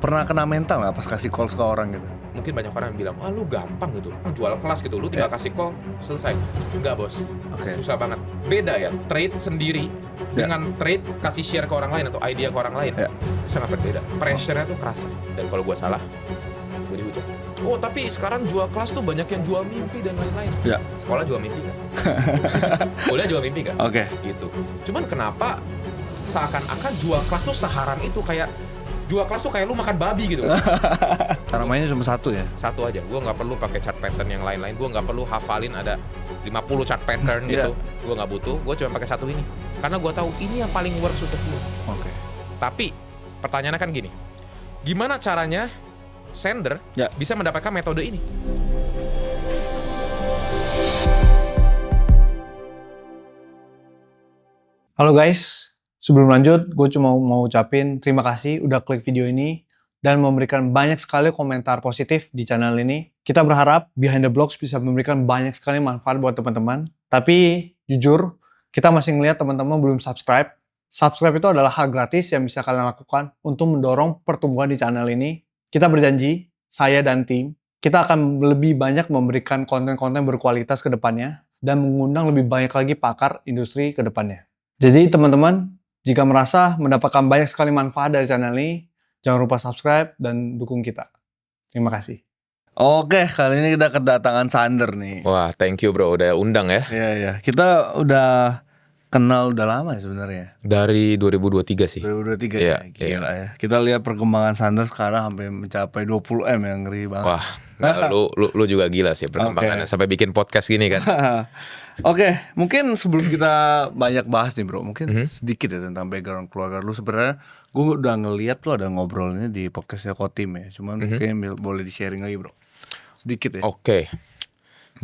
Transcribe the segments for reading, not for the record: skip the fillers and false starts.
Pernah kena mental nggak pas kasih calls ke orang gitu? Mungkin banyak orang yang bilang, "Ah, lu gampang gitu, jual kelas gitu, lu tinggal kasih call, selesai." Enggak, Bos. Oke. Susah banget. Beda ya, trade sendiri dengan trade kasih share ke orang lain atau idea ke orang lain. Itu sangat berbeda. Pressure-nya tuh kerasa. Dan kalau gua salah, gua dihujat. Oh, tapi sekarang jual kelas tuh banyak yang jual mimpi dan lain-lain. Ya. Sekolah jual mimpi kan? Kuliah jual mimpi kan? Oke. Gitu. Cuman kenapa seakan-akan jual kelas tuh seharam itu, kayak jual kelas tuh kayak lu makan babi gitu. Cara mainnya cuma satu ya? Satu aja, gue nggak perlu pakai chart pattern yang lain-lain, gue nggak perlu hafalin ada 50 chart pattern gitu, gue nggak butuh, gue cuma pakai satu ini, karena gue tahu ini yang paling works untuk lu. Oke. Tapi pertanyaannya kan gini, gimana caranya sender bisa mendapatkan metode ini? Halo guys, sebelum lanjut, gue cuma mau ucapin terima kasih udah klik video ini dan memberikan banyak sekali komentar positif di channel ini. Kita berharap Behind the Blocks bisa memberikan banyak sekali manfaat buat teman-teman. Tapi jujur, kita masih ngeliat teman-teman belum subscribe. Subscribe itu adalah hal gratis yang bisa kalian lakukan untuk mendorong pertumbuhan di channel ini. Kita berjanji, saya dan tim, kita akan lebih banyak memberikan konten-konten berkualitas ke depannya dan mengundang lebih banyak lagi pakar industri ke depannya. Jadi teman-teman, jika merasa mendapatkan banyak sekali manfaat dari channel ini, jangan lupa subscribe dan dukung kita. Terima kasih. Oke, kali ini kita kedatangan Sander nih. Wah, thank you bro, udah undang ya. Iya. Kita udah kenal udah lama ya sebenarnya. Dari 2023 sih. 2023 Iya, ya, gila ya. Kita lihat perkembangan Sander sekarang sampai mencapai 20M yang ngeri banget. Wah, lu juga gila sih perkembangannya, sampai bikin podcast gini kan. Oke, mungkin sebelum kita banyak bahas nih bro, mungkin sedikit ya tentang background keluarga lu. Sebenarnya gue udah ngeliat lu ada ngobrolnya di podcastnya Kotim ya, cuman mungkin boleh di sharing lagi bro, sedikit ya. Oke.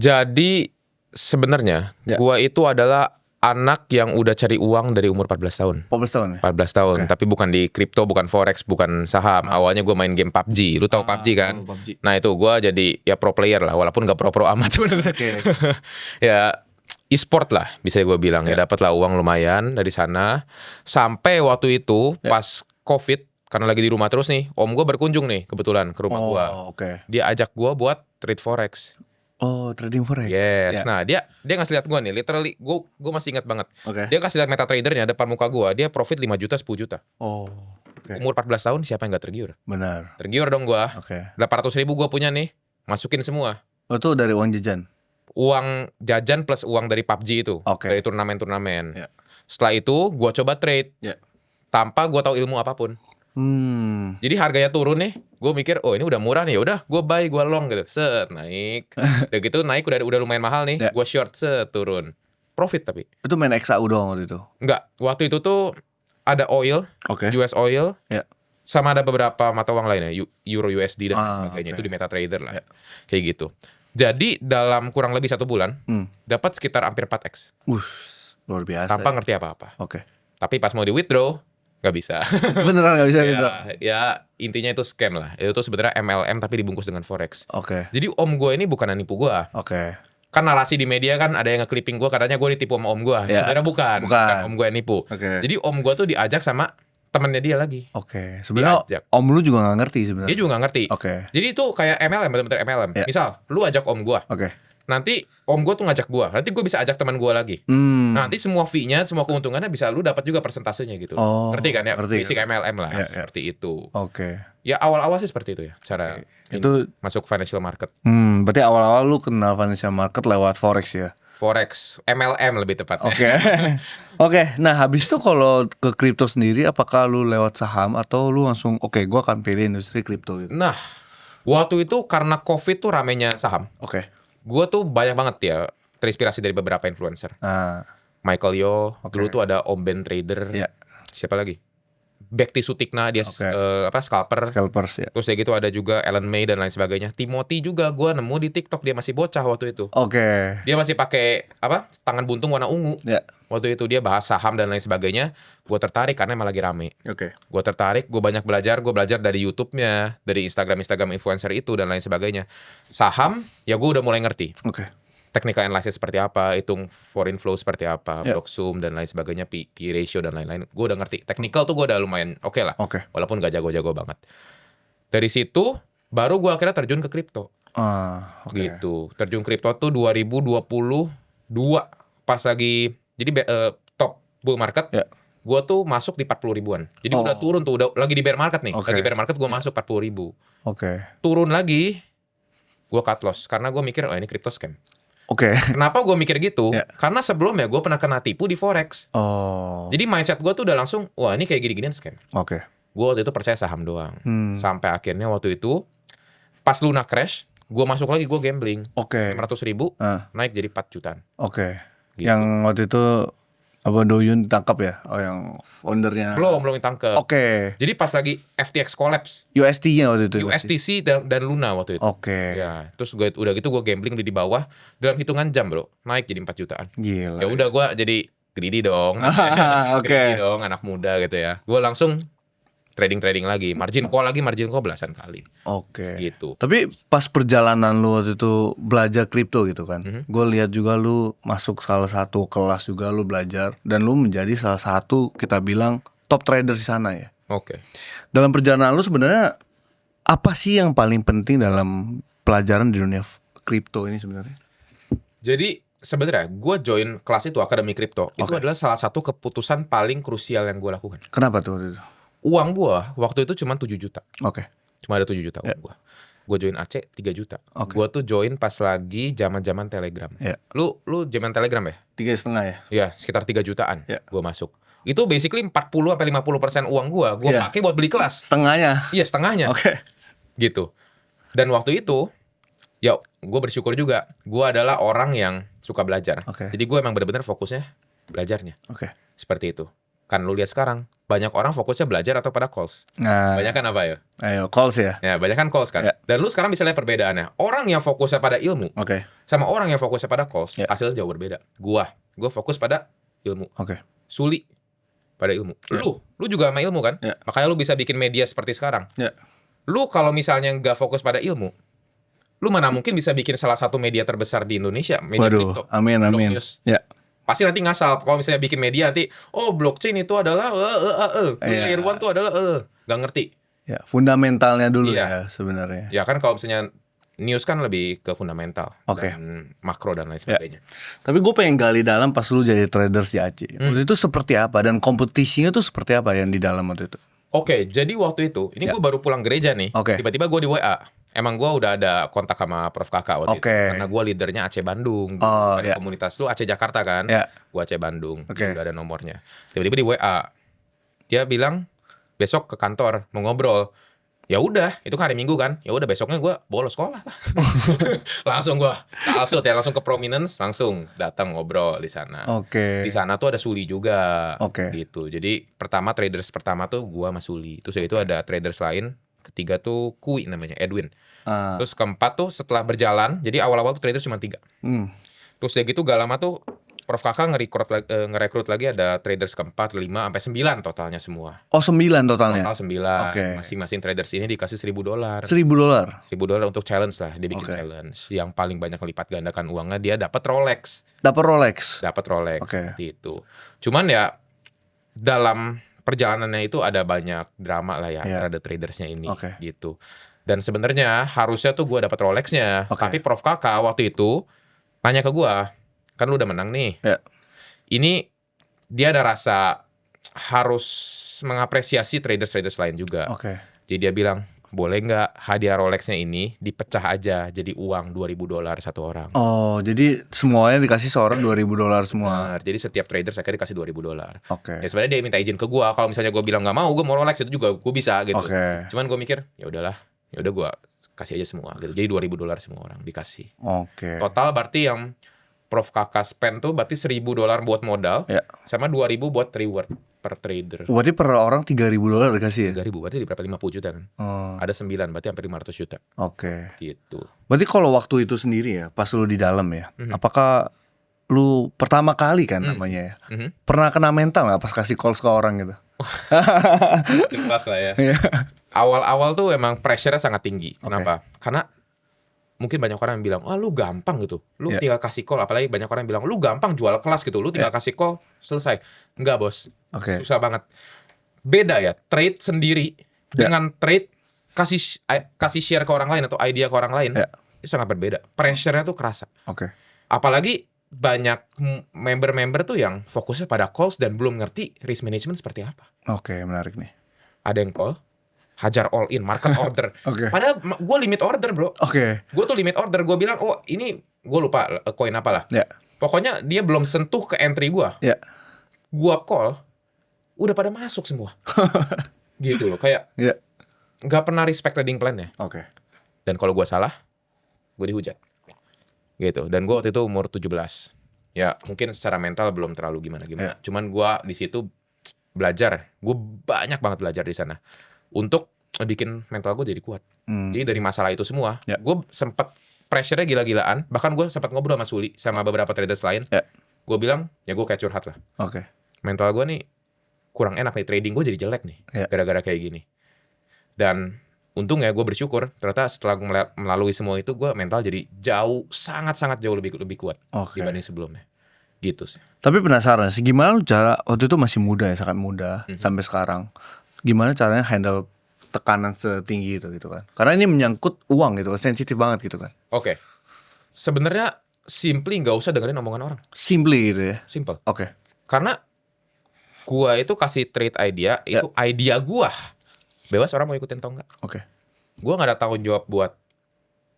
Jadi sebenarnya gua itu adalah anak yang udah cari uang dari umur 14 tahun. 14 tahun ya? 14 tahun, tapi bukan di kripto, bukan forex, bukan saham. Awalnya gue main game PUBG. Lu tahu PUBG kan? PUBG. Nah itu gue jadi ya pro player lah, walaupun gak pro-pro amat sebenarnya. Ya e-sport lah bisa gue bilang. Ya dapat lah uang lumayan dari sana. Sampai waktu itu pas COVID, karena lagi di rumah terus nih, om gue berkunjung nih kebetulan ke rumah gue. Dia ajak gue buat trade forex. Oh, trading forex. Yes. Nah, dia ngasih lihat gue nih, literally gue masih ingat banget. Dia kasih lihat MetaTrader-nya depan muka gue, dia profit 5 juta, 10 juta. Umur 14 tahun siapa yang gak tergiur? Benar. Tergiur dong gue. 800 ribu gue punya nih, masukin semua. Itu dari uang jajan? Uang jajan plus uang dari PUBG itu, dari turnamen-turnamen. Setelah itu gue coba trade, tanpa gue tahu ilmu apapun. Jadi harganya turun nih, gue mikir oh ini udah murah nih, udah gue buy, gue long gitu, set naik, udah gitu naik udah lumayan mahal nih, gue short, set turun, profit. Tapi itu main XAU doang waktu itu? Enggak, waktu itu tuh ada oil, US oil, sama ada beberapa mata uang lainnya, Euro USD dan sebagainya, itu di MetaTrader lah, kayak gitu. Jadi dalam kurang lebih 1 bulan dapat sekitar hampir 4x. Luar biasa. Tanpa ngerti apa-apa. Tapi pas mau di withdraw nggak bisa. Beneran nggak bisa gitu? Ya intinya itu scam lah. Itu tuh sebenarnya MLM tapi dibungkus dengan forex. Jadi om gue ini bukan nipu gue. Kan narasi di media kan ada yang nge-clipping gue, katanya gue ditipu sama om gue. Sebenarnya bukan om gue yang nipu. Jadi om gue tuh diajak sama temennya dia lagi. Sebenarnya om lu juga nggak ngerti sebenarnya. Dia juga nggak ngerti. Jadi itu kayak MLM, bener-bener MLM. Misal lu ajak om gue. Nanti om gue tuh ngajak gue, nanti gue bisa ajak teman gue lagi. Nanti semua fee-nya, semua keuntungannya bisa lu dapat juga persentasenya gitu. Ngerti kan ya? Basic MLM lah, seperti itu. Ya awal-awal sih seperti itu ya, cara itu masuk financial market. Berarti awal-awal lu kenal financial market lewat forex ya? Forex, MLM lebih tepatnya. Nah habis itu kalau ke kripto sendiri, apakah lu lewat saham atau lu langsung gue akan pilih industri kripto gitu? Nah, waktu itu karena COVID tuh ramenya saham. Gue tuh banyak banget ya terinspirasi dari beberapa influencer. Michael Yo, dulu tuh ada Om Ben Trader. Siapa lagi? Bekti Sutikna, dia scalpers ya. Terus kayak gitu ada juga Ellen May dan lain sebagainya. Timothy juga gue nemu di TikTok, dia masih bocah waktu itu. Dia masih pakai tangan buntung warna ungu. Waktu itu dia bahas saham dan lain sebagainya. Gue tertarik karena emang lagi rame. Gue tertarik, gue banyak belajar. Gue belajar dari YouTube-nya, dari Instagram influencer itu dan lain sebagainya. Saham, ya gue udah mulai ngerti. Technical analysis seperti apa, hitung foreign flow seperti apa, block zoom dan lain sebagainya, P ratio dan lain-lain. Gue udah ngerti. Technical tuh gue udah lumayan oke lah. Walaupun gak jago-jago banget. Dari situ baru gue akhirnya terjun ke kripto. Okay. Gitu. Terjun kripto tuh 2022 pas lagi jadi top bull market. Yeah. Gue tuh masuk di 40 ribuan. Jadi udah turun tuh, udah lagi di bear market nih. Okay. Lagi bear market gue masuk 40 ribu. Oke. Turun lagi, gue cut loss karena gue mikir ini crypto scam. Oke. Kenapa gue mikir gitu? Yeah. Karena sebelumnya gue pernah kena tipu di forex. Jadi mindset gue tuh udah langsung, wah ini kayak gini-ginian scam. Oke. Gue waktu itu percaya saham doang. Sampai akhirnya waktu itu pas Luna crash, gue masuk lagi, gue gambling. Oke. 500 ribu naik jadi 4 jutaan. Oke. Gitu. Yang waktu itu Doyun ditangkap ya? Oh, yang foundernya. Belum ditangkap. Oke. Jadi pas lagi FTX collapse. UST-nya waktu itu. USTC dan Luna waktu itu. Oke. Ya, terus udah gitu gue gambling di bawah dalam hitungan jam, bro. Naik jadi 4 jutaan. Gila. Ya udah gue jadi greedy dong. Oke. Greedy dong, anak muda gitu ya. Gue langsung trading lagi, margin call belasan kali. Oke. Gitu. Tapi pas perjalanan lu waktu itu belajar kripto gitu kan, gue lihat juga lu masuk salah satu kelas juga lu belajar dan lu menjadi salah satu kita bilang top trader di sana ya. Oke. Dalam perjalanan lu sebenarnya apa sih yang paling penting dalam pelajaran di dunia kripto ini sebenarnya? Jadi sebenarnya gue join kelas itu Akademi Kripto itu adalah salah satu keputusan paling krusial yang gue lakukan. Kenapa tuh waktu itu? Uang gue waktu itu cuma 7 juta. Oke. Cuma ada 7 juta uang gue. Gue join AC 3 juta. Gue tuh join pas lagi zaman Telegram. Lu zaman Telegram ya? 3,5 ya? Ya, sekitar 3 jutaan gue masuk. Itu basically 40-50% uang gue pakai buat beli kelas. Setengahnya? Iya, setengahnya. Oke. Gitu. Dan waktu itu, ya gue bersyukur juga. Gue adalah orang yang suka belajar. Jadi gue emang benar-benar fokusnya belajarnya. Seperti itu. Kan lu lihat sekarang, banyak orang fokusnya belajar atau pada calls. Banyak kan apa ya? Ayo, calls ya? Ya, banyak kan calls kan. Dan lu sekarang bisa lihat perbedaannya. Orang yang fokusnya pada ilmu, sama orang yang fokusnya pada calls, hasilnya jauh berbeda. Gue fokus pada ilmu. Suli pada ilmu. Lu juga sama ilmu kan? Makanya lu bisa bikin media seperti sekarang. Lu kalau misalnya nggak fokus pada ilmu, lu mana mungkin bisa bikin salah satu media terbesar di Indonesia, media kripto. Amin. Pasti nanti ngasal. Kalau misalnya bikin media nanti, blockchain itu adalah layer one itu adalah nggak ngerti. Ya, fundamentalnya dulu ya sebenarnya. Ya kan kalau misalnya news kan lebih ke fundamental dan makro dan lain sebagainya. Tapi gue pengen gali dalam pas lu jadi trader si Aceh. Waktu itu seperti apa dan kompetisinya tuh seperti apa yang di dalam waktu itu? Oke, jadi waktu itu, ini gue baru pulang gereja nih. Tiba-tiba gue di WA. Emang gue udah ada kontak sama Prof Kakak waktu itu. Karena gue leadernya Aceh Bandung. Komunitas lu Aceh Jakarta kan. Gue Aceh Bandung. Udah ada nomornya. Tiba-tiba di WA. Dia bilang, besok ke kantor mau ngobrol. Ya udah, itu kan hari Minggu kan. Ya udah besoknya gue bolos sekolah lah. Langsung gue langsung ke Prominence, langsung datang ngobrol di sana. Di sana tuh ada Suli juga. Gitu. Jadi traders pertama tuh gue sama Suli. Terus itu ada traders lain. Ketiga tuh Kui namanya, Edwin. Terus keempat tuh setelah berjalan, jadi awal-awal tuh traders cuma 3. Terus ya gitu gak lama tuh Prof Kakak ngerekrut lagi ada traders keempat, 5, sampai 9 totalnya semua. Oh 9 totalnya? Total 9. Masing-masing traders ini dikasih $1,000. $1,000 untuk challenge lah, dia bikin challenge. Yang paling banyak lipat gandakan uangnya dia dapat Rolex. Gitu. Cuman ya dalam perjalanannya itu ada banyak drama lah ya terhadap tradersnya ini gitu. Dan sebenarnya harusnya tuh gue dapat Rolexnya, tapi Prof Kakak waktu itu nanya ke gue, kan lu udah menang nih. Ini dia ada rasa harus mengapresiasi traders lain juga. Jadi dia bilang, boleh nggak hadiah Rolexnya ini dipecah aja jadi uang $2,000 satu orang. Oh, jadi semuanya dikasih seorang $2,000 semua. Benar, jadi setiap trader saya dikasih $2,000. Ya sebenarnya dia minta izin ke gua. Kalau misalnya gua bilang nggak mau, gua mau Rolex itu juga gua bisa gitu. Cuman gua mikir, ya udahlah, ya udah gua kasih aja semua gitu. Jadi $2,000 semua orang dikasih. Total berarti yang Prof Kakak spend tuh berarti $1,000 buat modal, sama $2,000 buat reward per trader. Berarti per orang $3,000 dikasih ya? 3.000 berarti di berapa 50 juta kan? Ada 9 berarti hampir 500 juta. Gitu. Berarti kalau waktu itu sendiri ya, pas lu di dalam ya, apakah lu pertama kali kan namanya ya, pernah kena mental nggak pas kasih calls ke orang gitu? Jelas lah ya. Awal-awal tuh emang pressure-nya sangat tinggi. Kenapa? Karena mungkin banyak orang yang bilang, lu gampang gitu. Lu tinggal kasih call, apalagi banyak orang yang bilang, lu gampang jual kelas gitu. Lu tinggal kasih call, selesai. Enggak bos, susah banget. Beda ya, trade sendiri dengan trade kasih share ke orang lain atau idea ke orang lain, itu sangat berbeda. Pressure-nya tuh kerasa. Apalagi banyak member-member tuh yang fokusnya pada calls dan belum ngerti risk management seperti apa. Menarik nih. Ada yang call, hajar all in, market order. Padahal gue limit order bro. Gue tuh limit order, gue bilang, oh ini gue lupa koin apa lah. Pokoknya dia belum sentuh ke entry gue. Gue call, udah pada masuk semua. Gitu loh, kayak nggak pernah respect trading plan-nya. Dan kalau gue salah, gue dihujat. Gitu. Dan gue waktu itu umur 17. Ya mungkin secara mental belum terlalu gimana-gimana. Cuman gue di situ belajar. Gue banyak banget belajar di sana untuk bikin mental gue jadi kuat. Jadi dari masalah itu semua, gue sempet pressure-nya gila-gilaan. Bahkan gue sempat ngobrol sama Suli sama beberapa traders lain. Gue bilang, ya gue kayak curhat lah. Mental gue nih kurang enak nih, trading gue jadi jelek nih gara-gara kayak gini. Dan untungnya gue bersyukur ternyata setelah gue melalui semua itu, gue mental jadi sangat-sangat jauh lebih kuat dibanding sebelumnya. Gitu sih. Tapi penasaran sih, gimana lu cara waktu itu masih muda ya, sangat muda sampai sekarang. Gimana caranya handle tekanan setinggi itu gitu kan? Karena ini menyangkut uang gitu kan, sensitif banget gitu kan. Sebenarnya simply nggak usah dengerin omongan orang. Simply gitu ya. Simple. Karena gue itu kasih trade idea, itu idea gue. Bebas orang mau ikutin atau enggak. Gue gak ada tanggung jawab buat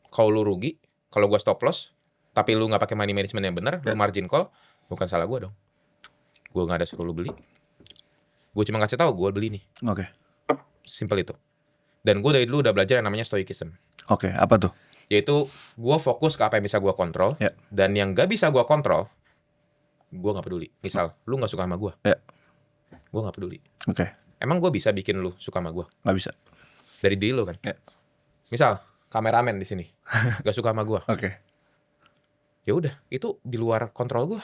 kalau lu rugi, kalau gue stop loss, tapi lu gak pakai money management yang benar, lu margin call, bukan salah gue dong. Gue gak ada suruh lu beli. Gue cuma kasih tahu gue beli nih. Simple itu. Dan gue dari dulu udah belajar yang namanya stoicism. Apa tuh? Yaitu gue fokus ke apa yang bisa gue kontrol, dan yang gak bisa gue kontrol, gue gak peduli. Misal, lu gak suka sama gue, gue gak peduli. Emang gue bisa bikin lu suka sama gue? Gak bisa. Dari diri lu kan. Misal kameramen di sini gak suka sama gue. Ya udah, itu di luar kontrol gue.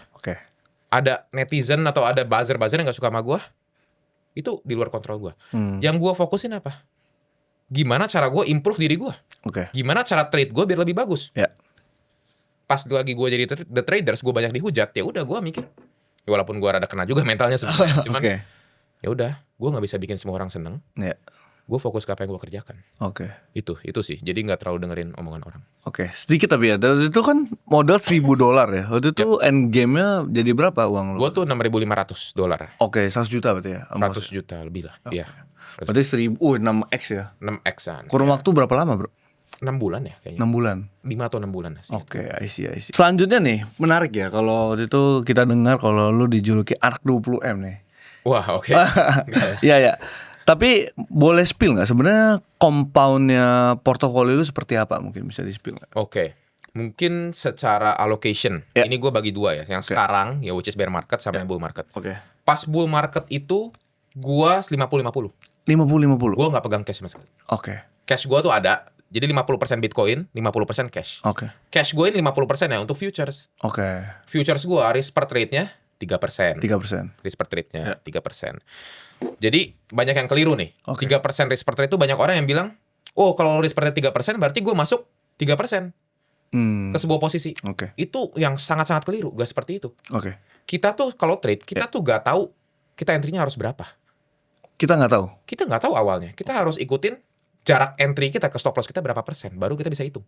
Ada netizen atau ada buzzer yang gak suka sama gue, itu di luar kontrol gue. Yang gue fokusin apa? Gimana cara gue improve diri gue? Gimana cara trade gue biar lebih bagus? Pas lagi gue jadi the traders, gue banyak dihujat. Ya udah, gue mikir, ya walaupun gue rada kena juga mentalnya sebenarnya, cuman ya udah, gue nggak bisa bikin semua orang seneng. Gue fokus ke apa yang gue kerjakan. Itu sih. Jadi nggak terlalu dengerin omongan orang. Sedikit tapi ya. Waktu itu kan modal $1.000 ya. Waktu itu end game-nya jadi berapa uang lu? Gue tuh $6.500. 100 juta berarti ya? 100 juta lebih lah. Iya. Berarti 6x ya? 6x-an. Kurun waktu berapa lama bro? 6 bulan ya kayaknya. 6 bulan? 5 atau 6 bulan. I see. Selanjutnya nih, menarik ya. Kalau waktu itu kita dengar kalau lu dijuluki anak 20M nih. Wah, Iya. Tapi boleh spill nggak sebenarnya compoundnya portofolio lu seperti apa, mungkin bisa di spill nggak? Mungkin secara allocation ini gue bagi dua ya. Yang sekarang ya which is bear market sama yang bull market. Pas bull market itu gue 50-50. 50-50? Gue nggak pegang cash sama sekali. Cash gue tuh ada. Jadi 50% Bitcoin, 50% cash. Cash gue ini 50% ya untuk futures. Futures gue risk per trade-nya 3%. Risk per trade-nya 3%. Jadi banyak yang keliru nih. 3% risk per trade itu banyak orang yang bilang, oh kalau risk per trade 3% berarti gue masuk 3% ke sebuah posisi. Itu yang sangat-sangat keliru. Gak seperti itu. Kita tuh kalau trade, kita tuh gak tahu kita entry-nya harus berapa. Kita nggak tahu? Kita nggak tahu awalnya. Kita harus ikutin jarak entry kita ke stop loss kita berapa persen. Baru kita bisa hitung.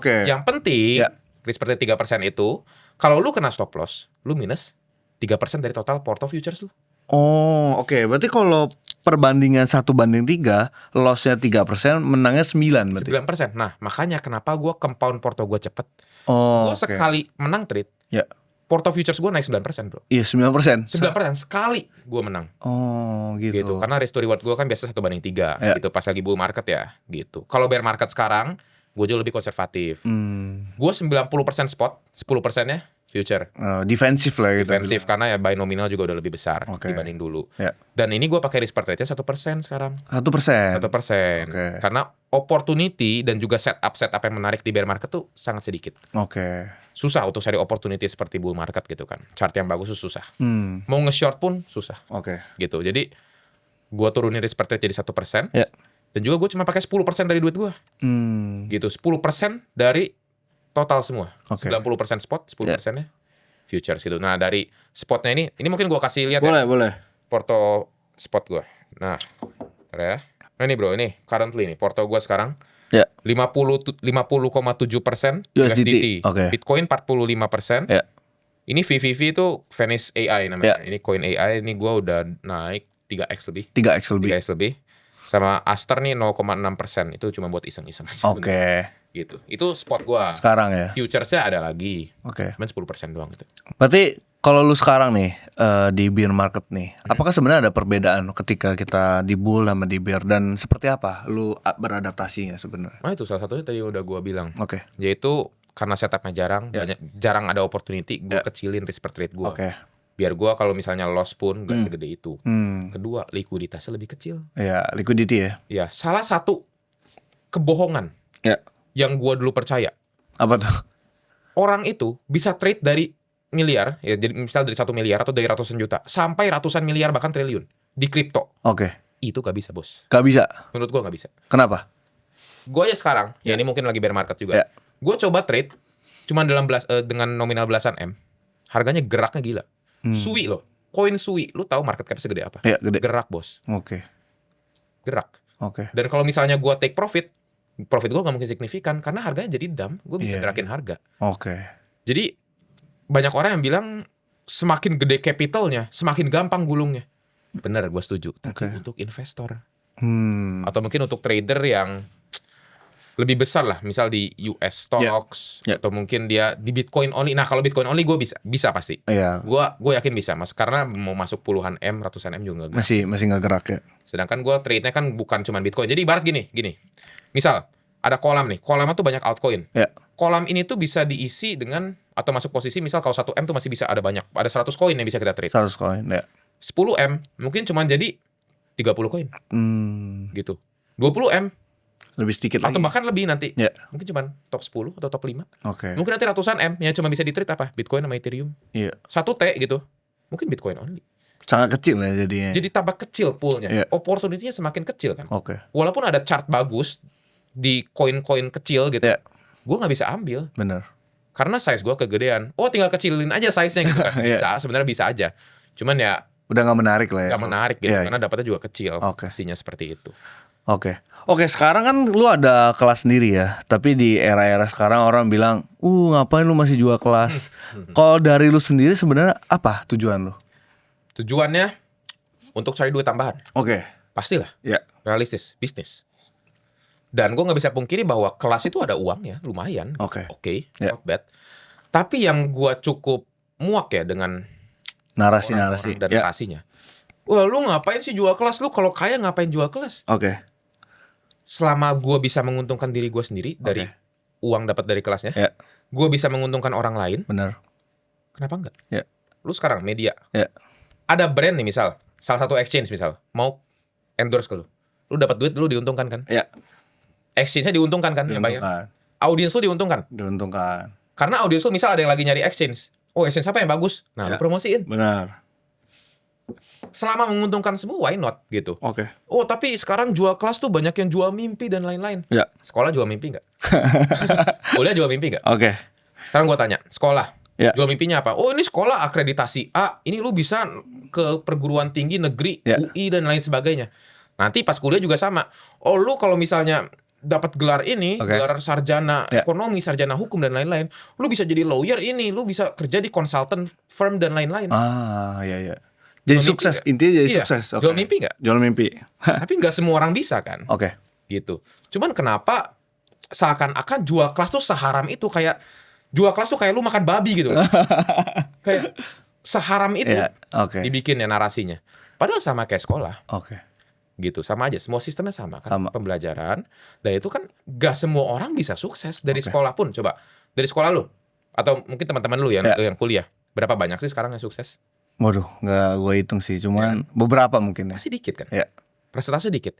Yang penting, risk per trade 3% itu, kalau lu kena stop loss, lu minus 3% dari total porto futures lu. Berarti kalau perbandingan 1:3, lossnya 3%, menangnya 9 berarti? 9%. Nah, makanya kenapa gue compound porto gue cepet. Gue sekali menang trade, porto futures gue naik 9% bro. Iya, 9%? 9% sekali gue menang. Gitu. Karena risk to reward gue kan biasa 1:3 gitu pas lagi bull market ya gitu. Kalau bear market sekarang, gue jauh lebih konservatif. Gue 90% spot, 10%-nya future. Defensif lah gitu. Defensif karena ya buy nominal juga udah lebih besar dibanding dulu. Dan ini gue pakai risk per trade-nya 1% sekarang. 1%. Karena opportunity dan juga setup yang menarik di bear market tuh sangat sedikit. Susah untuk cari opportunity seperti bull market gitu kan. Chart yang bagus tuh susah. Mau nge-short pun susah. Gitu. Jadi gue turunin risk per trade jadi 1%. Dan juga gue cuma pakai 10% dari duit gue. Gitu. 10% dari total semua. 90% spot, 10%-nya futures gitu. Nah, dari spotnya ini mungkin gue kasih lihat boleh. Porto spot gue. Nah, bentar ya. Nah ini bro, ini currently nih porto gue sekarang Ya. 50,7% USDT. Bitcoin 45%. Ya. Ini VVV itu Venice AI namanya. Ini coin AI, ini gue udah naik 3x lebih. 3x lebih. Sama Aster nih 0,6%. Itu cuma buat iseng-iseng aja. Gitu. Itu spot gue. Sekarang ya. Futuresnya ada lagi. Cuman 10% doang gitu. Berarti kalau lu sekarang nih di bear market nih, apakah sebenarnya ada perbedaan ketika kita di bull sama di bear, dan seperti apa lu beradaptasinya sebenarnya? Nah itu salah satunya tadi udah gue bilang. Yaitu karena setupnya jarang ada opportunity, gue kecilin risk per trade gue. Biar gue kalau misalnya loss pun gak segede itu. Kedua, likuiditasnya lebih kecil. Ya, liquidity ya. Ya, salah satu kebohongan yang gue dulu percaya. Apa tuh? Orang itu bisa trade dari miliar, ya jadi misal dari 1 miliar atau dari ratusan juta sampai ratusan miliar bahkan triliun di kripto. Itu gak bisa, bos. Gak bisa? Menurut gue gak bisa. Kenapa? Gue aja sekarang, ya ini mungkin lagi bear market juga. Gue coba trade cuma dengan nominal belasan M. Harganya geraknya gila. Sui loh. Koin Sui, lu tahu market cap segede apa? Ya, gede. Gerak, bos. Gerak. Oke. Dan kalau misalnya gue take profit gue gak mungkin signifikan karena harganya jadi dump, gue bisa gerakin harga. Oke. Jadi banyak orang yang bilang semakin gede capitalnya, semakin gampang gulungnya. Bener, gue setuju. Tapi untuk investor atau mungkin untuk trader yang lebih besar lah, misal di US stocks atau mungkin dia di Bitcoin only. Nah kalau Bitcoin only gue bisa pasti. Gue yakin bisa mas, karena mau masuk puluhan M, ratusan M juga nggak gerak. Masih nggak gerak ya. Sedangkan gue trade-nya kan bukan cuma Bitcoin. Jadi ibarat gini. Misal ada kolam nih, kolamnya tuh banyak altcoin. Kolam ini tuh bisa diisi dengan atau masuk posisi misal kalau 1 M tuh masih bisa ada 100 koin yang bisa kita trade. 100 koin ya. 10 M mungkin cuma jadi 30 koin. Gitu. 20 M lebih sedikit atau lagi. bahkan lebih nanti. Mungkin cuma top 10 atau top 5. Mungkin nanti ratusan M yang cuma bisa di-trade apa? Bitcoin sama Ethereum. 1 T gitu. Mungkin Bitcoin only. Sangat kecil ya jadinya. Jadi tambah kecil poolnya. Opportunity-nya semakin kecil kan. Walaupun ada chart bagus di koin-koin kecil gitu. Gue gak bisa ambil. Bener. Karena size gue kegedean. Tinggal kecilin aja size-nya gitu kan. Bisa, sebenarnya bisa aja. Cuman ya udah gak menarik lah ya. Gak menarik gitu. Karena dapatnya juga kecil. Pastinya seperti itu. Oke, sekarang kan lu ada kelas sendiri ya. Tapi di era-era sekarang orang bilang, ngapain lu masih jual kelas? Kalau dari lu sendiri sebenarnya apa tujuan lu? Tujuannya untuk cari duit tambahan. Pastilah. Realistis, bisnis. Dan gue nggak bisa pungkiri bahwa kelas itu ada uangnya, lumayan. Not bad. Tapi yang gue cukup muak ya dengan narasi dan narasinya. Wah, lu ngapain sih jual kelas? Lu kalau kaya ngapain jual kelas? Selama gue bisa menguntungkan diri gue sendiri dari uang dapat dari kelasnya, gue bisa menguntungkan orang lain. Bener. Kenapa enggak? Lu sekarang media, ada brand nih misal, salah satu exchange misal, mau endorse ke lu dapat duit, lu diuntungkan kan? Exchange-nya diuntungkan kan? Yang bayar. Audiens lu diuntungkan. Karena audiens lu misal ada yang lagi nyari exchange. Exchange apa yang bagus? Nah, lu promosiin. Benar. Selama menguntungkan semua, why not gitu. Tapi sekarang jual kelas tuh banyak yang jual mimpi dan lain-lain. Sekolah jual mimpi nggak? Kuliah jual mimpi nggak? Sekarang gue tanya, sekolah jual mimpinya apa? Ini sekolah akreditasi A, ini lu bisa ke perguruan tinggi negeri, UI dan lain sebagainya. Nanti pas kuliah juga sama. Lu kalau misalnya dapat gelar ini, gelar sarjana ekonomi, sarjana hukum dan lain-lain, lu bisa jadi lawyer ini, lu bisa kerja di consultant firm dan lain-lain. Jadi sukses, intinya jadi sukses. Jual mimpi nggak? Jual mimpi. Tapi nggak semua orang bisa kan? Gitu. Cuman kenapa seakan-akan jual kelas tuh seharam itu, kayak jual kelas tuh kayak lu makan babi gitu. Kayak seharam itu dibikin ya narasinya. Padahal sama kayak sekolah. Gitu, sama aja. Semua sistemnya sama kan? Pembelajaran. Dan itu kan nggak semua orang bisa sukses dari sekolah pun. Coba dari sekolah lu atau mungkin teman-teman lu yang kuliah, berapa banyak sih sekarang yang sukses? Waduh, nggak gue hitung sih, cuman beberapa mungkin ya. Masih dikit kan? Presentasi dikit.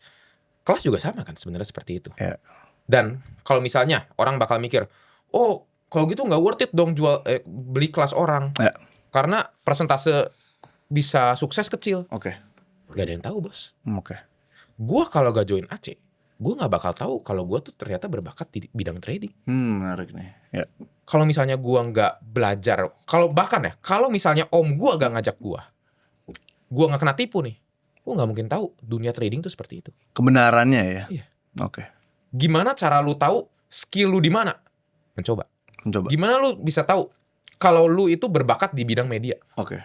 Kelas juga sama kan sebenarnya seperti itu. Dan kalau misalnya orang bakal mikir, kalau gitu nggak worth it dong beli kelas orang. Karena persentase bisa sukses kecil. Gak ada yang tahu, bos. Gue kalau gak join AC, gue nggak bakal tahu kalau gue tuh ternyata berbakat di bidang trading. Menarik nih. Kalau misalnya gue nggak belajar, kalau misalnya om gue gak ngajak gue nggak kena tipu nih. Lu nggak mungkin tahu dunia trading tuh seperti itu. Kebenarannya ya. Iya. Oke. Gimana cara lu tahu skill lu di mana? Mencoba. Mencoba. Gimana lu bisa tahu kalau lu itu berbakat di bidang media? Oke.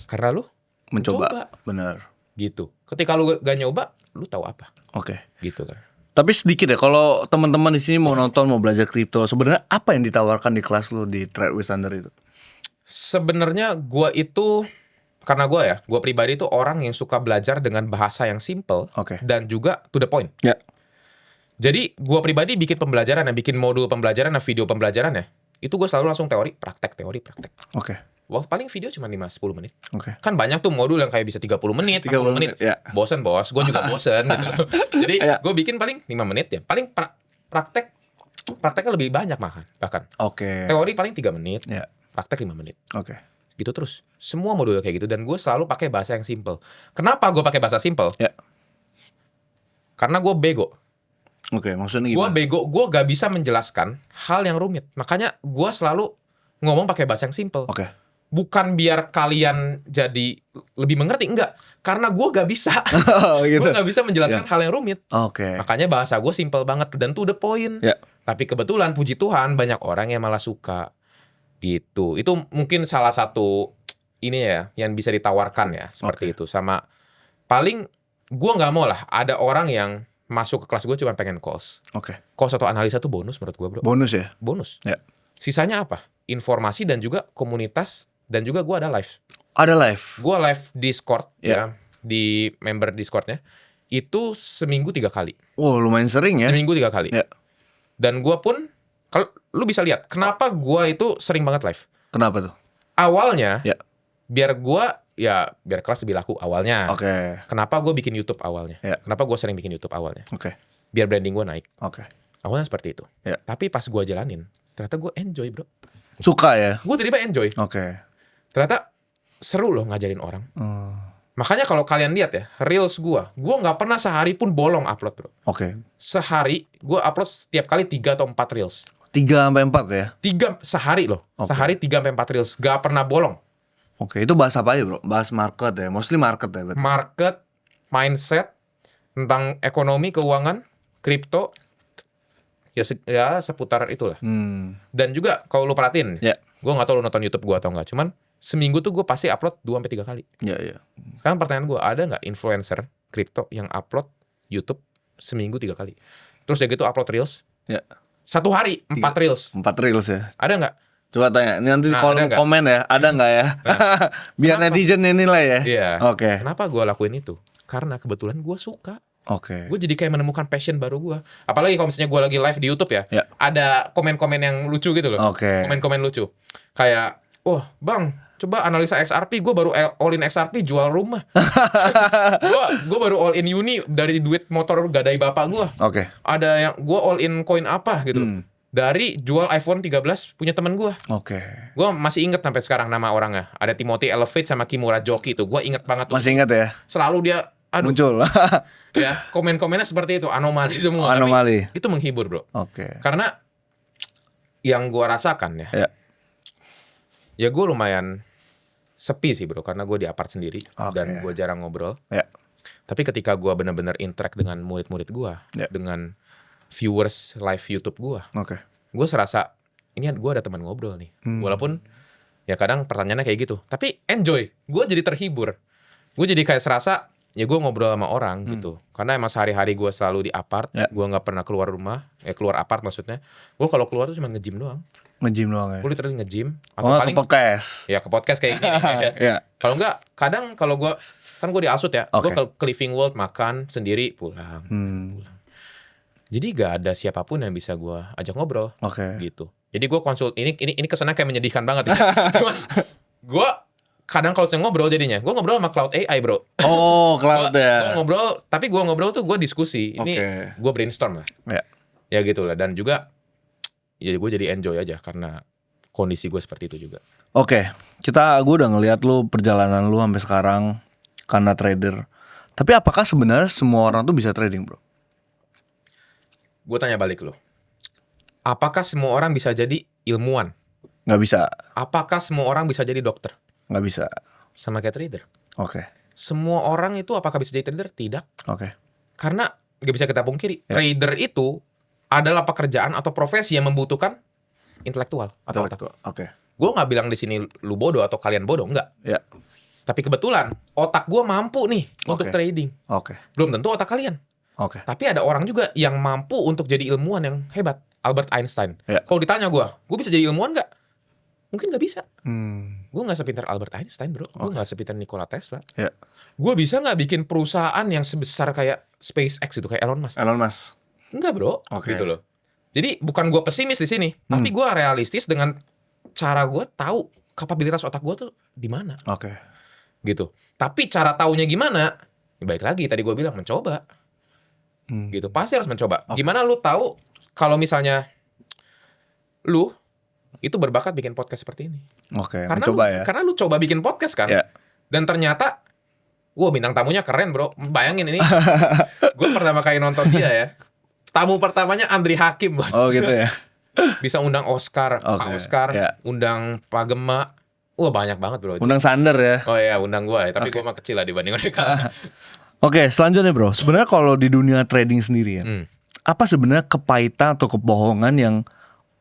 Karena lu Mencoba. Benar. gitu. Ketika lu gak nyoba, lu tahu apa? Oke. Gitu kan. Tapi sedikit ya, kalau teman-teman di sini mau nonton, mau belajar kripto, sebenarnya apa yang ditawarkan di kelas lu di Trade with Thunder itu? Sebenarnya gua itu karena gua pribadi itu orang yang suka belajar dengan bahasa yang simple Oke. dan juga to the point. Ya. Jadi gua pribadi bikin pembelajaran, bikin modul pembelajaran, video pembelajaran ya. Itu gua selalu langsung teori, praktek. Oke. Wah, paling video cuma 5-10 menit. Oke. Kan banyak tuh modul yang kayak bisa 30 menit, 40 menit. Ya. Bosen bos, gue juga bosen gitu loh. Jadi gue bikin paling 5 menit ya. Paling prakteknya lebih banyak bahkan. Oke. Teori paling 3 menit, Ya. praktek 5 menit. Oke. Gitu terus. Semua modul kayak gitu dan gue selalu pakai bahasa yang simple. Kenapa gue pakai bahasa simple? Ya. Karena gue bego. Oke, maksudnya Gue gimana? bego, gue gak bisa menjelaskan hal yang rumit. Makanya gue selalu ngomong pakai bahasa yang simple. Oke. Bukan biar kalian jadi lebih mengerti, enggak. Karena gue gak bisa. Oh, gitu. Gue gak bisa menjelaskan hal yang rumit. Oke. Makanya bahasa gue simple banget dan to the point. Ya. Tapi kebetulan puji Tuhan banyak orang yang malah suka gitu. Itu mungkin salah satu ini ya yang bisa ditawarkan ya seperti itu. Sama paling gue nggak mau lah ada orang yang masuk ke kelas gue cuma pengen calls. Oke. Calls atau analisa tuh bonus menurut gue bro. Bonus ya? Bonus. Ya. Sisanya apa? Informasi dan juga komunitas dan juga gue ada live. Ada live. Gue live Discord Ya. ya di member Discordnya itu seminggu 3 kali. Wow, lumayan sering ya. Seminggu 3 kali. Ya. Dan gue pun, kalau lu bisa lihat, kenapa gue itu sering banget live. Kenapa tuh? Awalnya, Ya. biar kelas lebih laku awalnya. Oke. Kenapa gue bikin YouTube awalnya? Ya. Kenapa gue sering bikin YouTube awalnya? Oke. Biar branding gue naik. Oke. Awalnya seperti itu. Ya. Tapi pas gue jalanin, ternyata gue enjoy bro. Suka ya? Gue tiba-tiba enjoy. Oke. Ternyata seru loh ngajarin orang. Hmm. Makanya kalau kalian lihat ya, reels gue nggak pernah sehari pun bolong upload bro. Oke. Sehari, gue upload setiap kali 3 atau 4 reels. 3-4 ya? 3 sehari loh. Oke. Sehari 3-4 reels. Gak pernah bolong. Oke, itu bahas apa aja bro? Bahas market ya? Mostly market ya berarti? Market, mindset, tentang ekonomi, keuangan, kripto, ya seputar itulah. Dan juga kalau lu perhatiin, Ya. gue gak tau lu nonton YouTube gue atau enggak, cuman seminggu tuh gue pasti upload 2-3 kali. Ya, ya. Sekarang pertanyaan gue, ada gak influencer kripto yang upload YouTube seminggu 3 kali? Terus ya gitu upload reels, Ya. 1 hari 4 reels. 4 reels ya? Ada gak? Coba tanya, ini nanti Nah, kolom ada nggak? komen ya, ada nggak ya? Biar Kenapa? netizen yang nilai ya? Iya. Oke. Kenapa gue lakuin itu? Karena kebetulan gue suka. Oke. Gue jadi kayak menemukan passion baru gue. Apalagi kalau misalnya gue lagi live di YouTube ya, Ya. ada komen-komen yang lucu gitu loh. Oke. Komen-komen lucu. Kayak, wah bang, coba analisa XRP, gue baru all in XRP jual rumah. Gue baru all in uni dari duit motor gadai bapak gue. Oke. Ada yang gue all in koin apa gitu. Dari jual iPhone 13 punya teman gue. Oke. Gue masih inget sampai sekarang nama orangnya. Ada Timothy Elevate sama Kimura Joki tuh. Gue inget banget tuh. Masih ingat ya? Selalu dia, aduh, Muncul. ya komen-komennya seperti itu, anomali semua. Anomali. Tapi itu menghibur bro. Oke. Karena yang gue rasakan Ya. ya gue lumayan sepi sih bro. Karena gue di apart sendiri Oke. dan gue jarang ngobrol. Ya. Tapi ketika gue benar-benar interact dengan murid-murid gue, Ya. dengan viewers live YouTube gue, Oke. gue serasa ini gue ada teman ngobrol nih. Walaupun ya kadang pertanyaannya kayak gitu, tapi enjoy. Gue jadi terhibur. Gue jadi kayak serasa ya gue ngobrol sama orang gitu. Karena emang sehari-hari gue selalu di apart. Ya. Gue nggak pernah keluar rumah. Keluar apart maksudnya. Gue kalau keluar tuh cuma nge-gym doang. Nge-gym doang ya? Gue literally nge-gym. Oh nggak ke podcast? ya ke podcast kayak gini. Ya. Kalau enggak, kadang kalau gue kan gue di Alsut ya. Oke. Gue ke Living World makan sendiri pulang. Jadi gak ada siapapun yang bisa gue ajak ngobrol. Oke. Gitu. Jadi gue konsul ini kesannya kayak menyedihkan banget ya. Gue kadang kalau saya ngobrol jadinya, gue ngobrol sama Cloud AI bro. Oh, cloud Gue ya? ngobrol, tapi gue ngobrol tuh gue diskusi. Ini Oke. gue brainstorm lah. Ya. Ya gitu lah. Dan juga ya gue jadi enjoy aja karena kondisi gue seperti itu juga. Oke, gue udah ngeliat lu perjalanan lu sampai sekarang karena trader. Tapi apakah sebenarnya semua orang tuh bisa trading, bro? Gue tanya balik lo. Apakah semua orang bisa jadi ilmuwan? Nggak bisa, Apakah semua orang bisa jadi dokter? nggak bisa. Sama kayak trader. Oke. semua orang itu apakah bisa jadi trader? Tidak. Oke. Karena gak bisa kita pungkiri, trader itu adalah pekerjaan atau profesi yang membutuhkan intelektual atau otak. Oke. Gue nggak bilang di sini lu bodoh atau kalian bodoh, enggak. Ya. Tapi kebetulan otak gue mampu nih untuk Oke. trading. Oke. Belum tentu otak kalian. Oke. Tapi ada orang juga yang mampu untuk jadi ilmuwan yang hebat. Albert Einstein. Ya. Kalau ditanya gue bisa jadi ilmuwan nggak? Mungkin nggak bisa. Gue nggak sepintar Albert Einstein, bro. Gue nggak sepintar Nikola Tesla. Ya. Gue bisa nggak bikin perusahaan yang sebesar kayak SpaceX gitu, kayak Elon Musk? Elon Musk. Enggak, bro. Oke. Gitu loh. Jadi bukan gue pesimis di sini, tapi gue realistis dengan cara gue tahu kapabilitas otak gue tuh di mana. Oke. Gitu. Tapi cara taunya gimana? Ya baik lagi tadi gue bilang mencoba. Gitu. Pasti harus mencoba. Gimana lu tahu kalau misalnya lu itu berbakat bikin podcast seperti ini? Oke. Karena Mencoba lu, ya. karena lu coba bikin podcast kan? Ya. Dan ternyata wah, bintang tamunya keren, bro. Bayangin ini. Gue pertama kali nonton dia ya. Tamu pertamanya Andri Hakim, bro. Oh gitu ya. Bisa undang Oscar, Pak Oke, Oscar, ya. undang Pak Gema. Wah, banyak banget, bro. Undang Sander ya. Oh iya, undang gue ya. Tapi gue mah kecil lah dibanding mereka. Oke, selanjutnya bro. Sebenarnya kalau di dunia trading sendiri ya, apa sebenarnya kepahitan atau kebohongan yang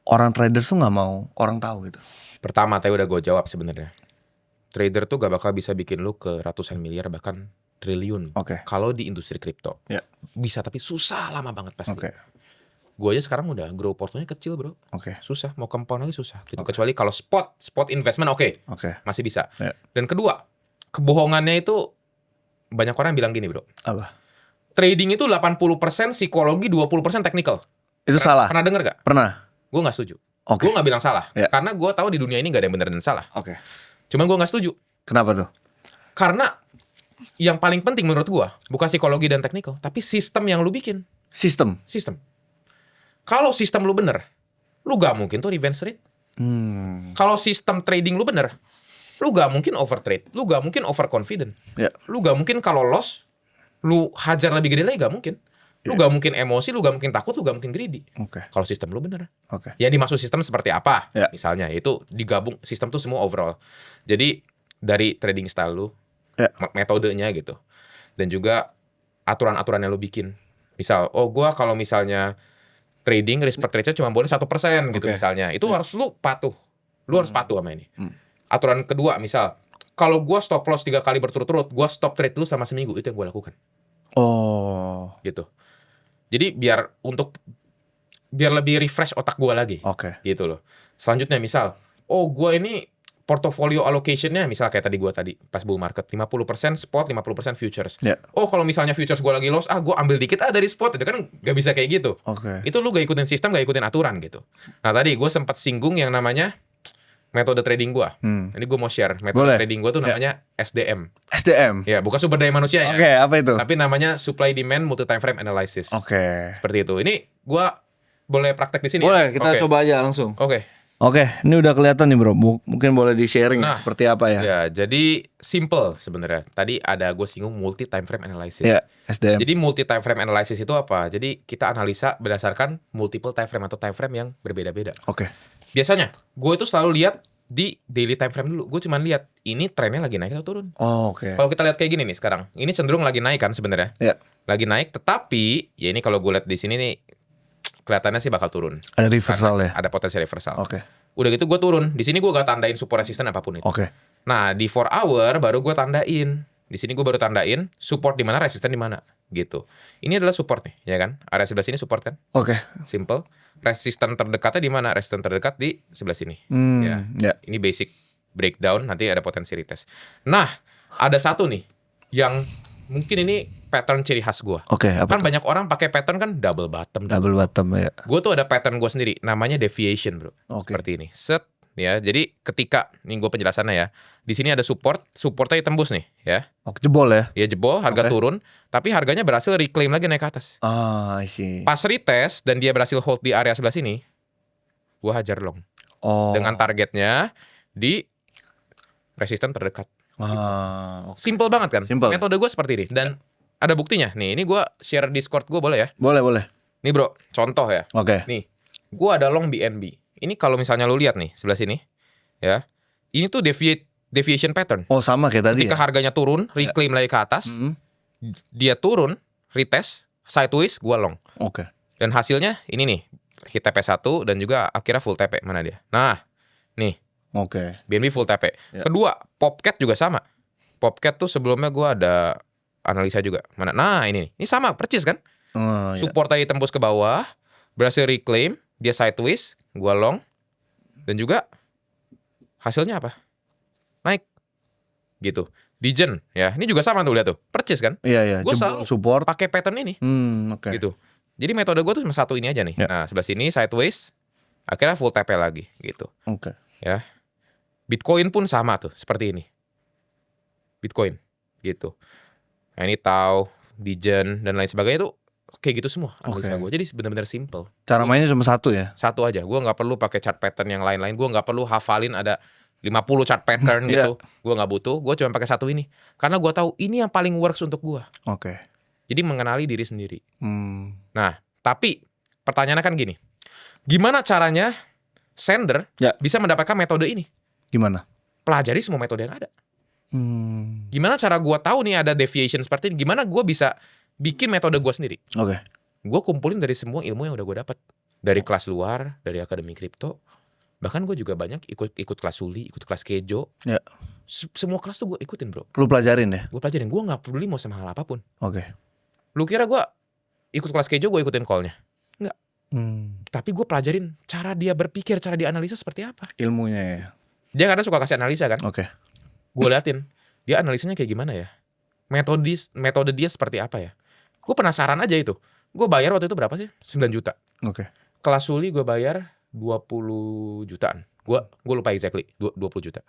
orang trader tuh nggak mau orang tahu gitu? Pertama, tadi udah gue jawab sebenarnya. Trader tuh gak bakal bisa bikin lu ke ratusan miliar bahkan triliun. Oke. Kalau di industri kripto. Ya. Bisa, tapi susah lama banget pasti. Oke. Gue aja sekarang udah grow portonya kecil, bro. Oke. Susah, mau compound lagi susah. Gitu. Kecuali kalau spot investment oke. Oke. Masih bisa. Ya. Dan kedua, kebohongannya itu banyak orang bilang gini, bro. Apa? Trading itu 80% psikologi, 20% technical. Itu salah. Pernah denger gak? Pernah. Gue gak setuju. Oke. Gue gak bilang salah. Ya. Karena gue tahu di dunia ini gak ada yang benar dan salah. Oke. Cuman gue gak setuju. Kenapa tuh? Karena yang paling penting menurut gue bukan psikologi dan technical, tapi sistem yang lu bikin. Sistem. Kalau sistem lu bener, lu gak mungkin tuh revenge rate. Kalau sistem trading lu bener, lu gak mungkin overtrade, lu gak mungkin overconfident. Ya. Lu gak mungkin kalau loss, lu hajar lebih gede lagi, gak mungkin. Lu gak mungkin emosi, lu gak mungkin takut, lu gak mungkin greedy. Oke. Kalau sistem lu bener. Oke. Yang dimaksud sistem seperti apa? Ya. Misalnya itu digabung, sistem tuh semua overall. Jadi dari trading style lu, Ya. metodenya gitu. Dan juga aturan-aturan yang lu bikin. Misal, gua kalau misalnya trading risk per trade-nya cuma boleh 1% gitu Oke. misalnya. Itu harus lu patuh. Lu harus patuh sama ini. Aturan kedua misal, kalau gua stop loss 3 kali berturut-turut, gua stop trade dulu selama seminggu. Itu yang gua lakukan. Oh. Gitu. Jadi biar lebih refresh otak gua lagi. Oke. Gitu loh. Selanjutnya misal, gua ini portfolio allocation-nya misal kayak gua tadi pas bull market 50% spot, 50% futures. Ya. Kalau misalnya futures gua lagi loss, gua ambil dikit dari spot. Itu kan gak bisa kayak gitu. Oke. Itu lu gak ikutin sistem, gak ikutin aturan gitu. Nah tadi gue sempat singgung yang namanya metode trading gua. Ini gue mau share metode Boleh. trading gua tuh namanya SDM. SDM. Ya, bukan sumber daya manusia ya. Oke, apa itu? Tapi namanya supply demand multi time frame analysis. Oke. Seperti itu. Ini gua boleh praktek di sini. Boleh, ya? kita Oke. coba aja langsung. Oke. Oke, ini udah kelihatan nih bro. Mungkin boleh di-sharing Nah, seperti apa ya? Ya, jadi simple sebenarnya. Tadi ada gue singgung multi time frame analysis. Ya, SDM. Jadi multi time frame analysis itu apa? Jadi kita analisa berdasarkan multiple time frame atau time frame yang berbeda-beda. Oke. Biasanya gue itu selalu lihat di daily time frame dulu. Gue cuma lihat ini trennya lagi naik atau turun. Oh, oke. Kalau kita lihat kayak gini nih sekarang, ini cenderung lagi naik kan sebenarnya. Ya. Lagi naik, tetapi ya ini kalau gue lihat di sini nih kelihatannya sih bakal turun. Ada reversal ya? Ada potensi reversal. Oke. Udah gitu gue turun. Di sini gue gak tandain support resisten apapun itu. Oke. Nah di 4 hour baru gue tandain. Di sini gue baru tandain support di mana, resisten di mana, gitu. Ini adalah support nih, ya kan? Area sebelah sini support kan? Oke. Simple. Resisten terdekatnya di mana? Resisten terdekat di sebelah sini. Ya. Ya. Ini basic breakdown. Nanti ada potensi retest. Nah ada satu nih yang mungkin ini pattern ciri khas gue. Oke, apa Kan tuh? banyak orang pakai pattern kan double bottom. Double bottom ya. Gue tuh ada pattern gue sendiri, namanya deviation bro. Oke. Seperti ini. Set, ya. Jadi ketika, ini gue penjelasannya ya. Di sini ada supportnya tembus nih, ya. Oke, jebol ya. Ya jebol, harga Oke. turun, tapi harganya berhasil reclaim lagi naik ke atas. Ah, I see. Pas retest dan dia berhasil hold di area sebelah sini, gue hajar long Oh. dengan targetnya di resisten terdekat. Oke. Simple banget kan? Simple. Metode gue seperti ini dan ada buktinya. Nih, ini gue share Discord gue boleh ya? Boleh, boleh. Nih bro, contoh ya. Oke. Nih, gua ada long BNB. Ini kalau misalnya lu lihat nih sebelah sini, ya. Ini tuh deviate deviation pattern. Oh sama kayak tadi Ketika ya? harganya turun, reclaim lagi ke atas, dia turun, retest, sideways, gua long. Oke. Dan hasilnya ini nih, hit TP1 dan juga akhirnya full TP. Mana dia? Nah, nih, Oke. BNB full TP. Ya. Kedua, Popcat juga sama. Popcat tuh sebelumnya gua ada analisa juga. Mana? Nah, ini nih. Ini sama, percis kan? Oh, iya. Support tadi tembus ke bawah, berhasil reclaim, dia sideways, gua long. Dan juga hasilnya apa? Naik. Gitu. Digen ya. Ini juga sama tuh, lihat tuh. Percis kan? Iya. Gua Jebol selalu support. pakai pattern ini. Oke. Gitu. Jadi metode gue tuh cuma satu ini aja nih. Ya. Nah, sebelah sini sideways, akhirnya full TP lagi gitu. Oke. Ya. Bitcoin pun sama tuh, seperti ini. Bitcoin gitu. Nah, ini Tau, Digen dan lain sebagainya tuh kayak gitu semua analisa gue. Jadi benar-benar simple. Cara mainnya cuma satu ya? Satu aja. Gue nggak perlu pakai chart pattern yang lain-lain. Gue nggak perlu hafalin ada 50 chart pattern gitu. Gue nggak butuh. Gue cuma pakai satu ini. Karena gue tahu ini yang paling works untuk gue. Oke. Jadi mengenali diri sendiri. Hmm. Nah, tapi pertanyaannya kan gini. Gimana caranya sender bisa mendapatkan metode ini? Gimana? Pelajari semua metode yang ada. Hmm. Gimana cara gue tahu nih ada deviation seperti ini? Gimana gue bisa bikin metode gue sendiri? Oke. Gue kumpulin dari semua ilmu yang udah gue dapat. Dari kelas luar, dari akademi kripto. Bahkan gue juga banyak ikut kelas Suli, ikut kelas Kejo. Ya. Semua kelas tuh gue ikutin bro. Lu pelajarin ya? Gue pelajarin. Gue gak peduli mau sama hal apapun. Oke. Lu kira gue ikut kelas Kejo gue ikutin call-nya? Enggak. Tapi gue pelajarin cara dia berpikir, cara dia analisa seperti apa. Ilmunya ya? Dia kadang suka kasih analisa kan. Oke. Gue liatin dia analisanya kayak gimana ya, metode dia seperti apa ya. Gue penasaran aja itu. Gue bayar waktu itu berapa sih? 9 juta. Oke. Kelas Suli gue bayar 20 jutaan. Gue lupa exactly 20 juta.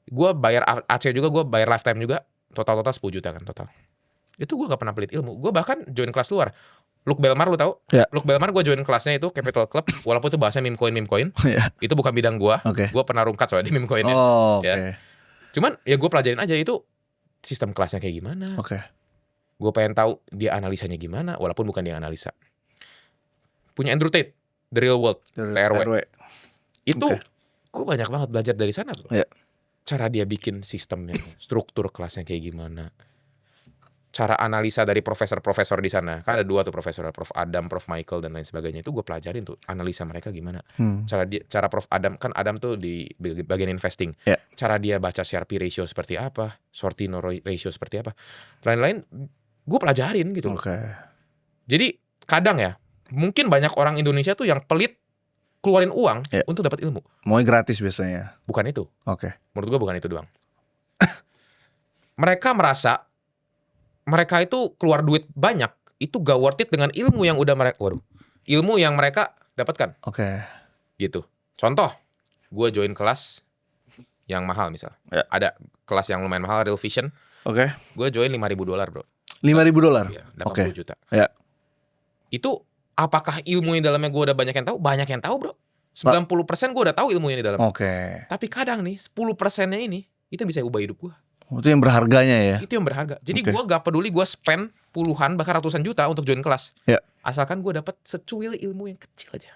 Gue bayar AC juga, gue bayar lifetime juga. Total 10 juta kan total. Itu gue gak pernah pelit ilmu. Gue bahkan join kelas luar. Luke Belmar lu tahu? Ya. Luke Belmar gue join kelasnya itu Capital Club. Walaupun itu bahasanya meme coin. Ya. Itu bukan bidang gue. Oke. Gue pernah rungkat soalnya di meme coinnya. Oh, oke. Ya. Cuman ya gue pelajarin aja itu sistem kelasnya kayak gimana. Oke. Gue pengen tahu dia analisanya gimana, walaupun bukan dia analisa. Punya Andrew Tate, The Real World, TRW. Itu gue banyak banget belajar dari sana bro. Ya. Cara dia bikin sistemnya, struktur kelasnya kayak gimana. Cara analisa dari profesor-profesor di sana. Kan ada 2 tuh profesor, Prof Adam, Prof Michael dan lain sebagainya. Itu gue pelajarin tuh analisa mereka gimana. Cara Prof Adam, kan Adam tuh di bagian investing. Yeah. Cara dia baca Sharpe ratio seperti apa, Sortino ratio seperti apa. Lain-lain gue pelajarin gitu. Oke. Jadi kadang ya, mungkin banyak orang Indonesia tuh yang pelit keluarin uang untuk dapat ilmu. Maunya gratis biasanya. Bukan itu. Oke. Menurut gue bukan itu doang. Mereka merasa mereka itu keluar duit banyak, itu gak worth it dengan ilmu yang udah ilmu yang mereka dapatkan. Oke. Gitu. Contoh, gue join kelas yang mahal misal. Ya. Ada kelas yang lumayan mahal, Real Vision. Oke. Gue join $5.000 bro. $5.000? Iya, 80 Oke. juta. Ya. Itu apakah ilmu yang dalamnya gue udah banyak yang tahu? Banyak yang tahu bro. 90% gue udah tahu ilmunya di dalam. Oke. Tapi kadang nih 10%-nya ini itu bisa ubah hidup gue. Itu yang berharganya ya? Itu yang berharga. Jadi gue gak peduli gue spend puluhan bahkan ratusan juta untuk join kelas. Ya. Asalkan gue dapat secuil ilmu yang kecil aja.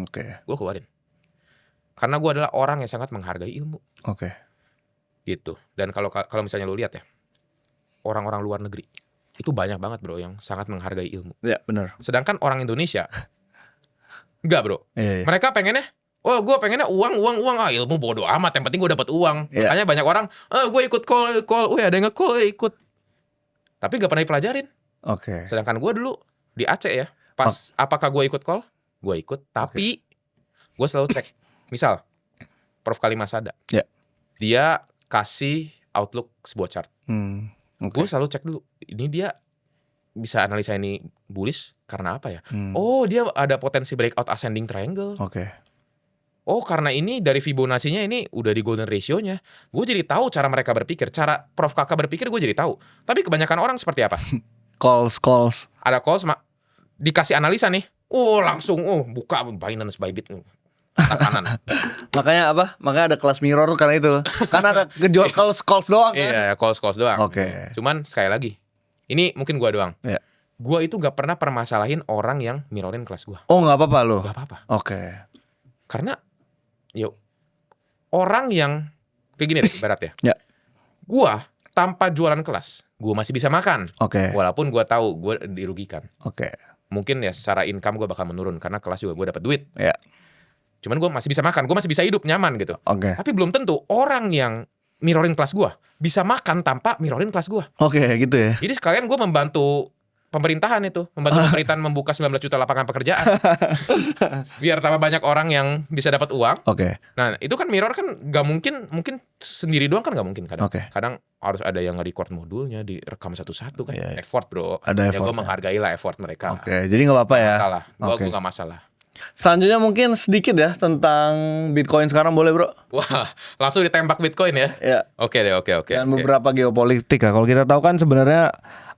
Oke. Gue keluarin. Karena gue adalah orang yang sangat menghargai ilmu. Oke. Gitu. Dan kalau misalnya lu lihat ya, orang-orang luar negeri itu banyak banget bro yang sangat menghargai ilmu. Ya benar. Sedangkan orang Indonesia enggak bro. Iya. Mereka pengennya, oh gue pengennya uang, ilmu bodo amat. Yang penting gue dapat uang. Yeah. Makanya banyak orang, gue ikut call, ada yang nge-call, ikut. Tapi gak pernah dipelajarin. Oke. Sedangkan gue dulu di Aceh ya, pas apakah gue ikut call? Gue ikut, tapi gue selalu cek. Misal, Prof Kalimasada, dia kasih outlook sebuah chart. Gue selalu cek dulu, ini dia bisa analisa ini bullish karena apa ya? Oh, dia ada potensi breakout ascending triangle. Oke. Oh, karena ini dari Fibonacci-nya ini udah di golden ratio-nya. Gue jadi tahu cara mereka berpikir, cara Prof Kakak berpikir gue jadi tahu. Tapi kebanyakan orang seperti apa? Calls. Ada calls, dikasih analisa nih. Oh, langsung buka Binance Bybit. Kanan. Makanya apa? Makanya ada kelas mirror karena itu. Karena ada kejual calls doang kan? Iya, calls doang. Oke. Cuman sekali lagi, ini mungkin gue doang. Iya. Gue itu gak pernah permasalahin orang yang mirrorin kelas gue. Oh, nggak apa-apa lo? Gak apa-apa. Oke. Karena, orang yang kayak gini deh ibarat ya. Ya. Gua tanpa jualan kelas, gua masih bisa makan. Oke. Walaupun gua tahu gua dirugikan. Oke. Mungkin ya secara income gua bakal menurun karena kelas juga gua dapat duit. Ya. Cuman gua masih bisa makan, gua masih bisa hidup nyaman gitu. Oke. Tapi belum tentu orang yang mirrorin kelas gua bisa makan tanpa mirrorin kelas gua. Oke, gitu ya. Jadi sekalian gua membantu pemerintahan itu, membantu pemerintahan membuka 19 juta lapangan pekerjaan. Biar tambah banyak orang yang bisa dapat uang. Oke. Nah, itu kan mirror kan gak mungkin sendiri doang kan gak mungkin kadang. Oke. Kadang harus ada yang nge-record modulnya, direkam satu-satu kan. Iya, iya. Effort, bro. Ada Ya effort, gue ya. menghargai lah effort mereka. Oke, jadi nggak apa-apa ya. Masalah. Oke. Gue gak masalah. Selanjutnya mungkin sedikit ya tentang Bitcoin sekarang, boleh bro? Wah, langsung ditembak Bitcoin ya? Ya. Oke deh, oke. Dan beberapa geopolitik ya. Kalau kita tahu kan sebenarnya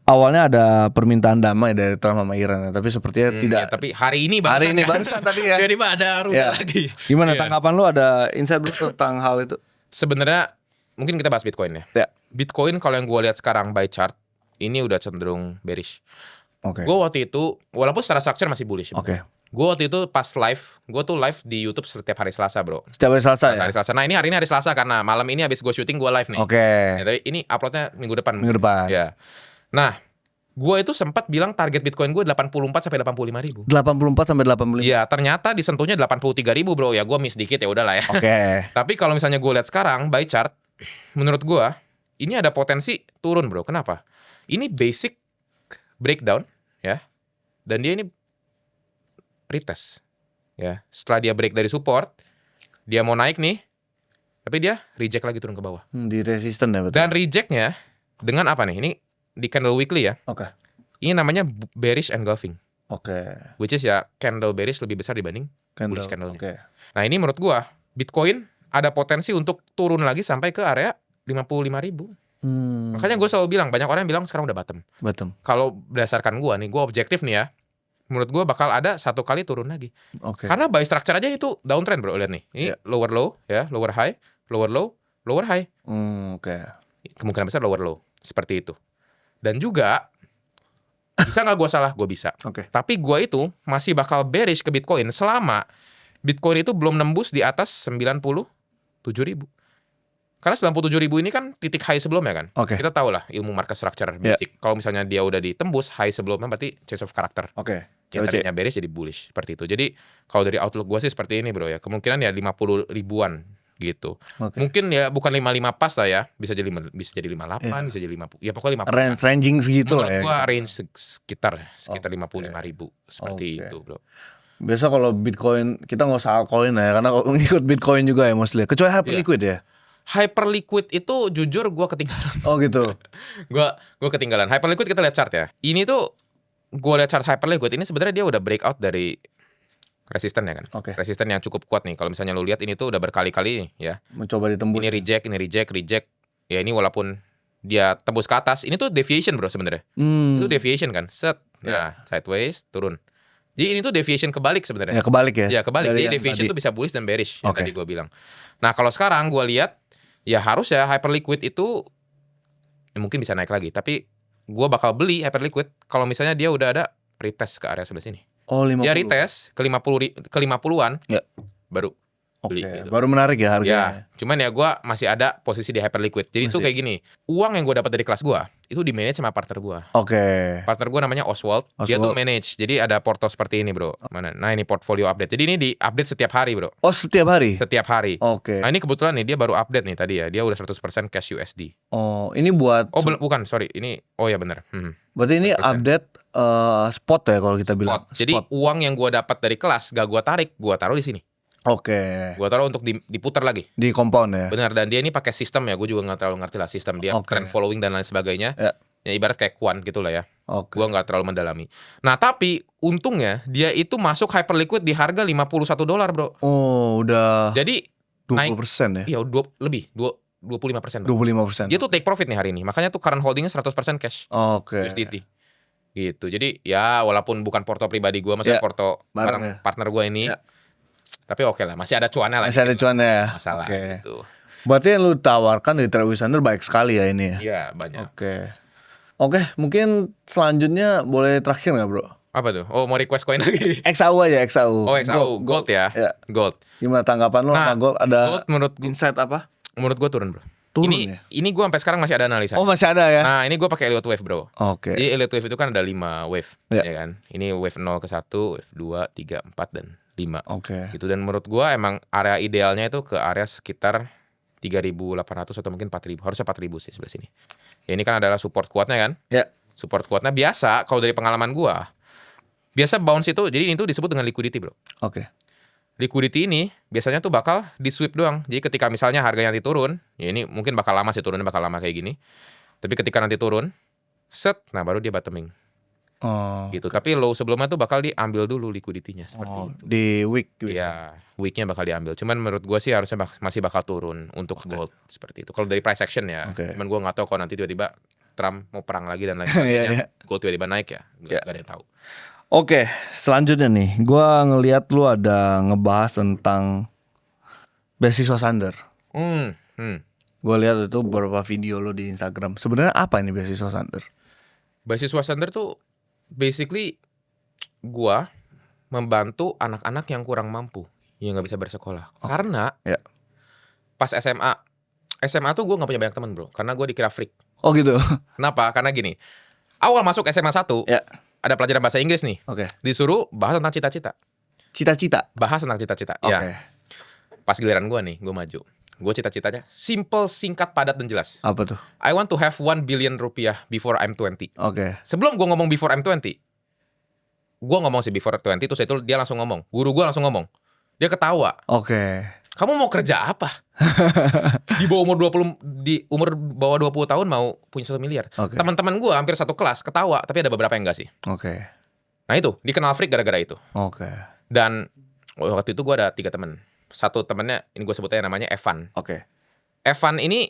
awalnya ada permintaan damai dari Trump sama Iran ya, tapi sepertinya tidak. Ya, tapi hari ini barusan. Hari ini kan? barusan tadi ya. Jadi ada rubah Ya. lagi. Gimana Iya. tanggapan lu, ada insight bro tentang hal itu? Sebenarnya mungkin kita bahas Bitcoin ya. Ya. Bitcoin kalau yang gue lihat sekarang by chart ini udah cenderung bearish. Oke. Gue waktu itu walaupun secara structure masih bullish. Oke. Gue waktu itu pas live, gue tuh live di YouTube setiap hari Selasa bro. Setiap hari Selasa ya. Hari Selasa. Nah ini hari Selasa karena malam ini habis gue syuting gue live nih. Oke. Ya, tapi ini uploadnya minggu depan. Minggu depan. Ya. Nah, gue itu sempat bilang target Bitcoin gue 84 sampai 85 ribu. 84 sampai 85. Iya, ternyata disentuhnya 83 ribu bro. Ya gue miss dikit ya udahlah ya. Oke. Tapi kalau misalnya gue lihat sekarang by chart, menurut gue ini ada potensi turun bro. Kenapa? Ini basic breakdown ya, dan dia ini retest ya. Setelah dia break dari support, dia mau naik nih, tapi dia reject lagi turun ke bawah. Di resisten ya betul. Dan rejectnya dengan apa nih? Ini di candle weekly ya. Oke. Ini namanya bearish engulfing, Oke. which is ya candle bearish lebih besar dibanding bullish candle-nya. Oke. Nah ini menurut gua Bitcoin ada potensi untuk turun lagi sampai ke area 55 ribu. Makanya gue selalu bilang, banyak orang yang bilang sekarang udah bottom. Bottom. Kalau berdasarkan gua nih, gua objektif nih ya. Menurut gua bakal ada satu kali turun lagi. Oke. Karena by structure aja itu downtrend bro, lihat nih. Ini Ya. lower low ya, lower high, lower low, lower high. Oke. Kemungkinan besar lower low, seperti itu. Dan juga bisa nggak gua salah? Gua bisa. Oke. Tapi gua itu masih bakal bearish ke Bitcoin selama Bitcoin itu belum nembus di atas 97 ribu. Karena 97 ribu ini kan titik high sebelumnya kan. Oke. Kita tahu lah ilmu market structure basic. Kalau misalnya dia udah ditembus high sebelumnya berarti change of character. Oke. Yang tadinya bearish jadi bullish seperti itu. Jadi kalau dari outlook gue sih seperti ini bro ya. Kemungkinan ya 50 ribuan gitu. Oke. Mungkin ya bukan 55 pas lah ya. Bisa jadi 58, bisa jadi 50. Ya pokoknya 50. Ranging segitu lah Menurut ya. gua range sekitar 55 ribu seperti Oke. itu bro. Biasa kalau Bitcoin kita nggak usah altcoin ya, karena kalau ngikut Bitcoin juga ya mostly. Kecuali Hyperliquid ya. Hyperliquid itu jujur gue ketinggalan. Oh gitu. Gue ketinggalan. Hyperliquid kita lihat chart ya. Ini tuh gue lihat chart Hyperliquid ini sebenarnya dia udah breakout dari resisten ya kan. Oke. Resisten yang cukup kuat nih. Kalau misalnya lu lihat ini tuh udah berkali-kali ya. Mencoba ditembus. Ini reject. Ya ini walaupun dia tembus ke atas, ini tuh deviation bro sebenarnya. Itu deviation kan. Set. Nah, sideways turun. Jadi ini tuh deviation kebalik sebenarnya. Ya kebalik ya. Ya kebalik. Dari Jadi yang deviation tadi. tuh bisa bullish dan bearish yang Oke. tadi gue bilang. Nah kalau sekarang gue lihat ya harus ya Hyperliquid itu ya mungkin bisa naik lagi. Tapi gue bakal beli Hyperliquid kalau misalnya dia udah ada retest ke area sebelah sini. Oh 50. Dia retest ke 50-an Ya. baru Oke. beli gitu. Baru menarik ya harganya. Ya, cuman ya gue masih ada posisi di Hyperliquid. Jadi itu Masih. kayak gini, uang yang gue dapat dari kelas gue itu di manage sama partner gue. Oke. Partner gue namanya Oswald. Dia tuh manage. Jadi ada porto seperti ini bro. Mana? Nah ini portfolio update. Jadi ini di update setiap hari bro. Oh setiap hari. Setiap hari. Oke. Nah ini kebetulan nih dia baru update nih tadi ya. Dia udah 100% cash USD. Oh ini buat. Oh bukan sorry. Ini oh ya benar. Berarti ini 100%. update spot ya kalau kita bilang. Spot. Jadi uang yang gue dapat dari kelas gak gue tarik, gue taruh di sini. Oke. Gue taruh untuk diputar lagi. Di compound ya. Benar. Dan dia ini pakai sistem ya. Gue juga nggak terlalu ngerti lah sistem dia. Oke. Trend following dan lain sebagainya. Ya. Ya ibarat kayak quant gitu lah ya. Oke. Gue nggak terlalu mendalami. Nah tapi untungnya dia itu masuk Hyperliquid di harga $51 bro. Oh udah. Jadi 20% ya. iya lebih 25%. 25%. Dia tuh take profit nih hari ini. Makanya tuh current holdingnya 100% cash Oke. USDT. Gitu. Jadi ya walaupun bukan porto pribadi gue, maksudnya Ya, porto bareng ya. partner gue ini. Ya. Tapi oke lah, masih ada cuannya lah. Masih ada dikit cuannya ya. lah. Masalah Oke. gitu. Berarti yang lu tawarkan dari Travis Hunter baik sekali ya ini ya. Iya banyak. Oke. Oke, mungkin selanjutnya boleh terakhir nggak bro? Apa tuh? Oh mau request coin lagi? XAU aja, XAU. Oh XAU, gold ya? Ya. Gold. Gimana tanggapan lo Nah, sama gold? Ada gold menurut gue insight apa? menurut gue turun bro. Turun ini ya? ini gue sampai sekarang masih ada analisa. Oh masih ada ya? Nah ini gue pakai Elliott Wave bro. Oke. Jadi Elliott Wave itu kan ada 5 wave, Ya. ya kan. Ini wave 0 ke 1, wave 2, 3, 4 dan 5. Oke. Gitu, dan menurut gue emang area idealnya itu ke area sekitar 3.800 atau mungkin 4.000. Harusnya 4.000 sih sebelah sini. Ya, ini kan adalah support kuatnya kan. Ya. Support kuatnya biasa kalau dari pengalaman gue. Biasa bounce itu, jadi ini tuh disebut dengan liquidity bro. Oke. Liquidity ini biasanya tuh bakal di sweep doang. Jadi ketika misalnya harganya nanti turun, ya ini mungkin bakal lama sih turunnya, bakal lama kayak gini. Tapi ketika nanti turun, set, nah baru dia bottoming. Oh. Gitu. Tapi low sebelumnya tuh bakal diambil dulu liquidity-nya seperti itu. Di week gitu. Iya, weeknya bakal diambil. Cuman menurut gue sih harusnya masih bakal turun untuk gold seperti itu. Kalau dari price action ya. Oke. Cuman gue nggak tahu kalau nanti tiba-tiba Trump mau perang lagi dan lain Iya, sebagainya, iya. gold tiba-tiba naik ya. Iya. Gak ada yang tahu. Oke, selanjutnya nih, gua ngelihat lu ada ngebahas tentang beasiswa Sander. Gua lihat itu beberapa video lu di Instagram. Sebenarnya apa ini beasiswa Sander? Beasiswa Sander tuh basically gua membantu anak-anak yang kurang mampu, yang nggak bisa bersekolah. Karena Ya. pas SMA tuh gua nggak punya banyak teman bro, karena gua dikira freak. Oh gitu. Kenapa? Karena gini, awal masuk SMA 1 Ya. ada pelajaran bahasa Inggris nih. Oke. Disuruh bahas tentang cita-cita. Cita-cita. Bahas tentang cita-cita. Oke. Ya. Pas giliran gue nih, gue maju. Gue cita-citanya simple, singkat, padat, dan jelas. Apa tuh? I want to have 1 billion rupiah before I'm 20. Oke. Sebelum gue ngomong before I'm 20, gue ngomong sih before 20, terus itu dia langsung ngomong. Guru gue langsung ngomong. Dia ketawa. Oke. Kamu mau kerja apa? Di bawah umur bawah 20 tahun mau punya 1 miliar. Oke. Teman-teman gue hampir satu kelas ketawa, tapi ada beberapa yang enggak sih. Oke. Nah itu, dikenal freak gara-gara itu. Oke. Dan waktu itu gue ada 3 teman. Satu temennya, ini gue sebutnya namanya Evan. Oke. Evan ini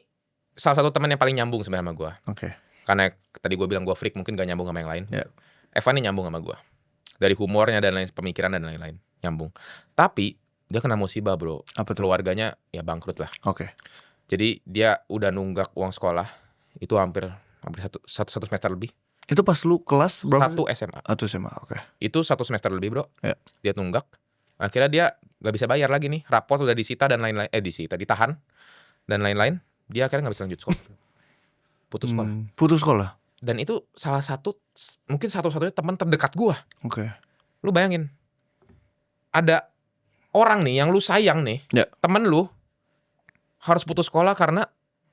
salah satu teman yang paling nyambung sebenarnya sama gue. Oke. Karena tadi gue bilang gue freak, mungkin gak nyambung sama yang lain. Ya. Evan ini nyambung sama gue. Dari humornya dan lain, pemikiran dan lain-lain. Nyambung. Tapi dia kena musibah bro. Apa tuh? Keluarganya ya bangkrut lah. Oke. Jadi dia udah nunggak uang sekolah. Itu hampir satu semester lebih. Itu pas lu kelas berapa? 1 SMA. Atau SMA. Oke. Itu 1 semester lebih bro. Ya. Dia nunggak. Akhirnya dia gak bisa bayar lagi nih. Raport udah disita dan lain-lain. Ditahan. Dan lain-lain. Dia akhirnya gak bisa lanjut sekolah. Putus sekolah. Putus sekolah. Dan itu salah satu, mungkin satu-satunya teman terdekat gua. Oke. Lu bayangin. Ada orang nih yang lu sayang nih. Ya. Temen lu harus putus sekolah karena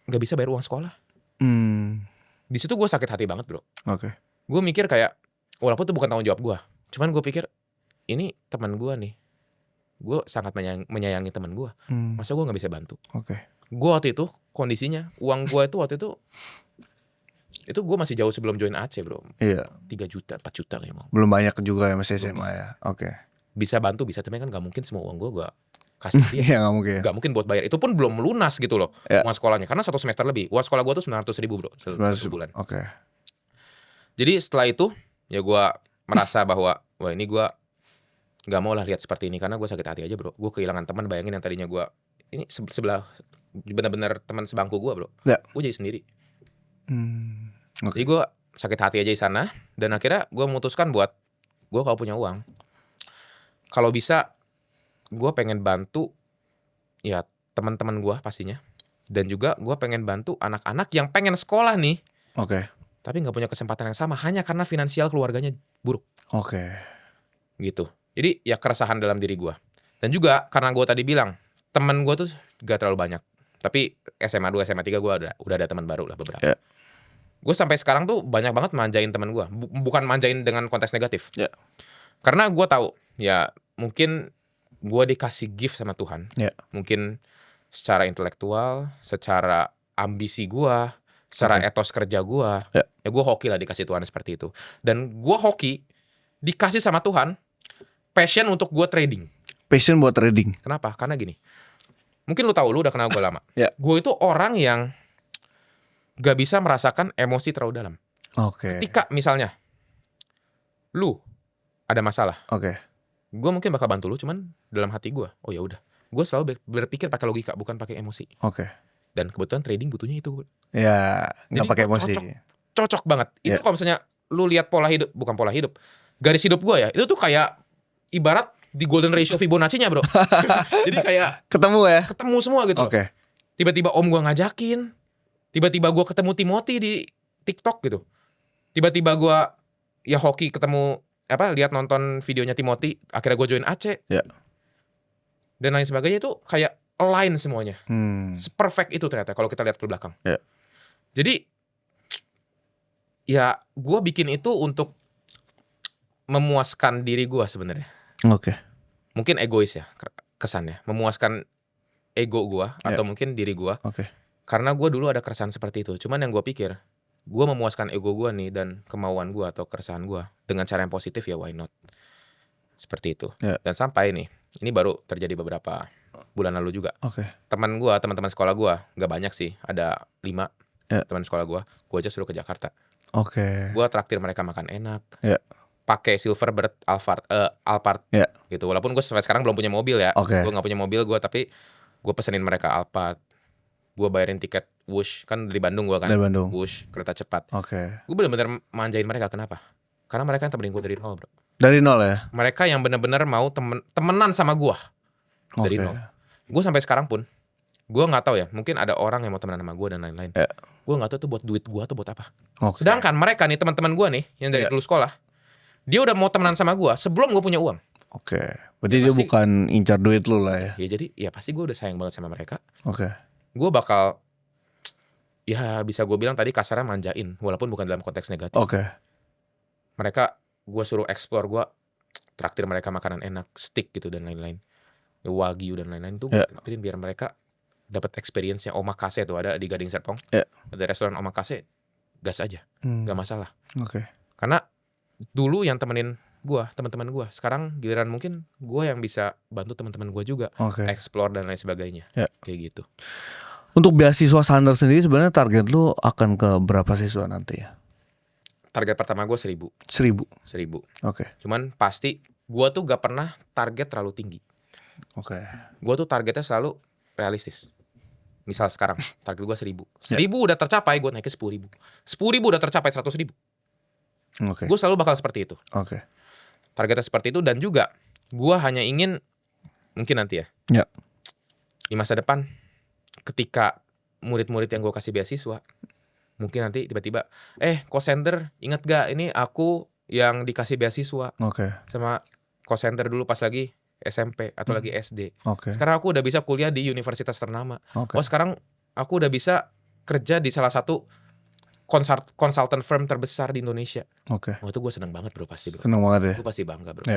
gak bisa bayar uang sekolah. Di situ gue sakit hati banget bro. Oke. Gue mikir kayak, walaupun itu bukan tanggung jawab gue, cuman gue pikir ini teman gue nih, gue sangat menyayangi teman gue. Masa gue nggak bisa bantu? Oke. Gue waktu itu kondisinya, uang gue itu waktu itu gue masih jauh sebelum join AC bro. Iya. 3 juta, 4 juta kayak mau. Belum banyak juga ya masih SMA ya. Oke. Bisa bantu, bisa, tapi kan nggak mungkin semua uang gue kasih dia. Iya nggak mungkin. Gak mungkin buat bayar. Itu pun belum lunas gitu loh. Ya. Uang sekolahnya. Karena 1 semester lebih. Uang sekolah gue tuh 900.000 bro. 1 bulan. Oke. Jadi setelah itu ya gue merasa bahwa wah ini gue gak mau lah lihat seperti ini. Karena gue sakit hati aja bro. Gue kehilangan teman. Bayangin yang tadinya gue ini sebelah benar-benar teman sebangku gue bro. Ya. Gue jadi sendiri. Oke. Jadi gue sakit hati aja di sana. Dan akhirnya gue memutuskan buat gue kalau punya uang, kalau bisa gue pengen bantu ya teman-teman gue pastinya. Dan juga gue pengen bantu anak-anak yang pengen sekolah nih. Oke. Tapi gak punya kesempatan yang sama. Hanya karena finansial keluarganya buruk. Oke. Gitu. Jadi ya keresahan dalam diri gue. Dan juga karena gue tadi bilang, teman gue tuh gak terlalu banyak. Tapi SMA 2, SMA 3 gue udah ada teman baru lah beberapa. Ya. Gue sampai sekarang tuh banyak banget manjain teman gue. Bukan manjain dengan konteks negatif. Ya. Karena gue tahu ya mungkin gue dikasih gift sama Tuhan. Ya. Mungkin secara intelektual, secara ambisi gue, secara etos kerja gue, ya gue hoki lah dikasih Tuhan seperti itu. Dan gue hoki dikasih sama Tuhan passion untuk gue trading. Passion buat trading. Kenapa? Karena gini, mungkin lu tahu, lu udah kenal gue lama. Ya. Gue itu orang yang gak bisa merasakan emosi terlalu dalam. Oke. Ketika misalnya lu ada masalah, Oke. gue mungkin bakal bantu lu, cuman dalam hati gue, oh ya udah, gue selalu berpikir pakai logika, bukan pakai emosi. Oke. Dan kebetulan trading butuhnya itu. Ya, nggak Jadi pakai emosi. Cocok banget. Itu Ya. kalau misalnya lu lihat pola hidup, bukan pola hidup, garis hidup gue ya, itu tuh kayak ibarat di golden ratio Fibonacci-nya bro. Jadi kayak Ketemu ya? ketemu semua gitu. Oke. Tiba-tiba om gue ngajakin. Tiba-tiba gue ketemu Timothy di TikTok gitu. Tiba-tiba gue ya hoki ketemu lihat nonton videonya Timothy, akhirnya gue join Aceh. Dan lain sebagainya itu kayak align semuanya. Perfect itu ternyata kalau kita lihat ke belakang. Jadi ya gue bikin itu untuk memuaskan diri gue sebenarnya. Mungkin egois ya kesannya, memuaskan ego gue atau mungkin diri gue. Karena gue dulu ada keresahan seperti itu. Cuman yang gue pikir, gue memuaskan ego gue nih dan kemauan gue atau keresahan gue dengan cara yang positif, ya why not? Seperti itu. Dan sampai nih, ini baru terjadi beberapa bulan lalu juga. Teman-teman sekolah gue, gak banyak sih, ada 5 teman sekolah gue aja suruh ke Jakarta. Gue traktir mereka makan enak. Pakai Silverbird Alphard gitu. Walaupun gue sampai sekarang belum punya mobil ya. Gue gak punya mobil tapi gue pesenin mereka Alphard. Gue bayarin tiket Wush, kan dari Bandung gue kan. Wush, kereta cepat. Gue benar-benar manjain mereka. Kenapa? Karena mereka yang temenin gue dari nol, bro. Dari nol ya? Mereka yang benar-benar mau temenan sama gue dari nol. Gue sampai sekarang pun, gue nggak tahu ya. Mungkin ada orang yang mau temenan sama gue dan lain-lain. Gue nggak tahu tuh buat duit gue atau buat apa. Sedangkan mereka nih teman-teman gue nih yang dari dulu sekolah, dia udah mau temenan sama gue sebelum gue punya uang. Berarti dia bukan incar duit lu lah ya? Ya jadi ya pasti gue udah sayang banget sama mereka. Gue bakal, ya bisa gue bilang tadi kasarnya manjain, walaupun bukan dalam konteks negatif. Mereka, gue suruh explore, gue traktir mereka makanan enak, steak gitu dan lain-lain, wagyu dan lain-lain tuh gue traktirin biar mereka dapat experience-nya. Omakase tuh ada di Gading Serpong, ada restoran omakase, gas aja, gak masalah. Karena dulu yang temenin gue, teman-teman gue, sekarang giliran mungkin gue yang bisa bantu teman-teman gue juga explore dan lain sebagainya, kayak gitu. Untuk beasiswa Sander sendiri sebenarnya target lu akan ke berapa siswa nanti ya? Target pertama gue 1.000. 1.000. Cuman pasti gue tuh gak pernah target terlalu tinggi. Gue tuh targetnya selalu realistis. Misal sekarang target gue 1.000. 1.000 udah tercapai, gue naik ke 10.000. 10.000 udah tercapai 100.000. Gue selalu bakal seperti itu. Targetnya seperti itu. Dan juga gue hanya ingin, mungkin nanti ya, di masa depan, ketika murid-murid yang gue kasih beasiswa, mungkin nanti tiba-tiba, co-center inget gak ini aku yang dikasih beasiswa sama co-center dulu pas lagi SMP atau lagi SD. Sekarang aku udah bisa kuliah di universitas ternama. Sekarang aku udah bisa kerja di salah satu consultant firm terbesar di Indonesia. Itu gue seneng banget bro, pasti bro. Seneng banget ya? Gue pasti bangga bro.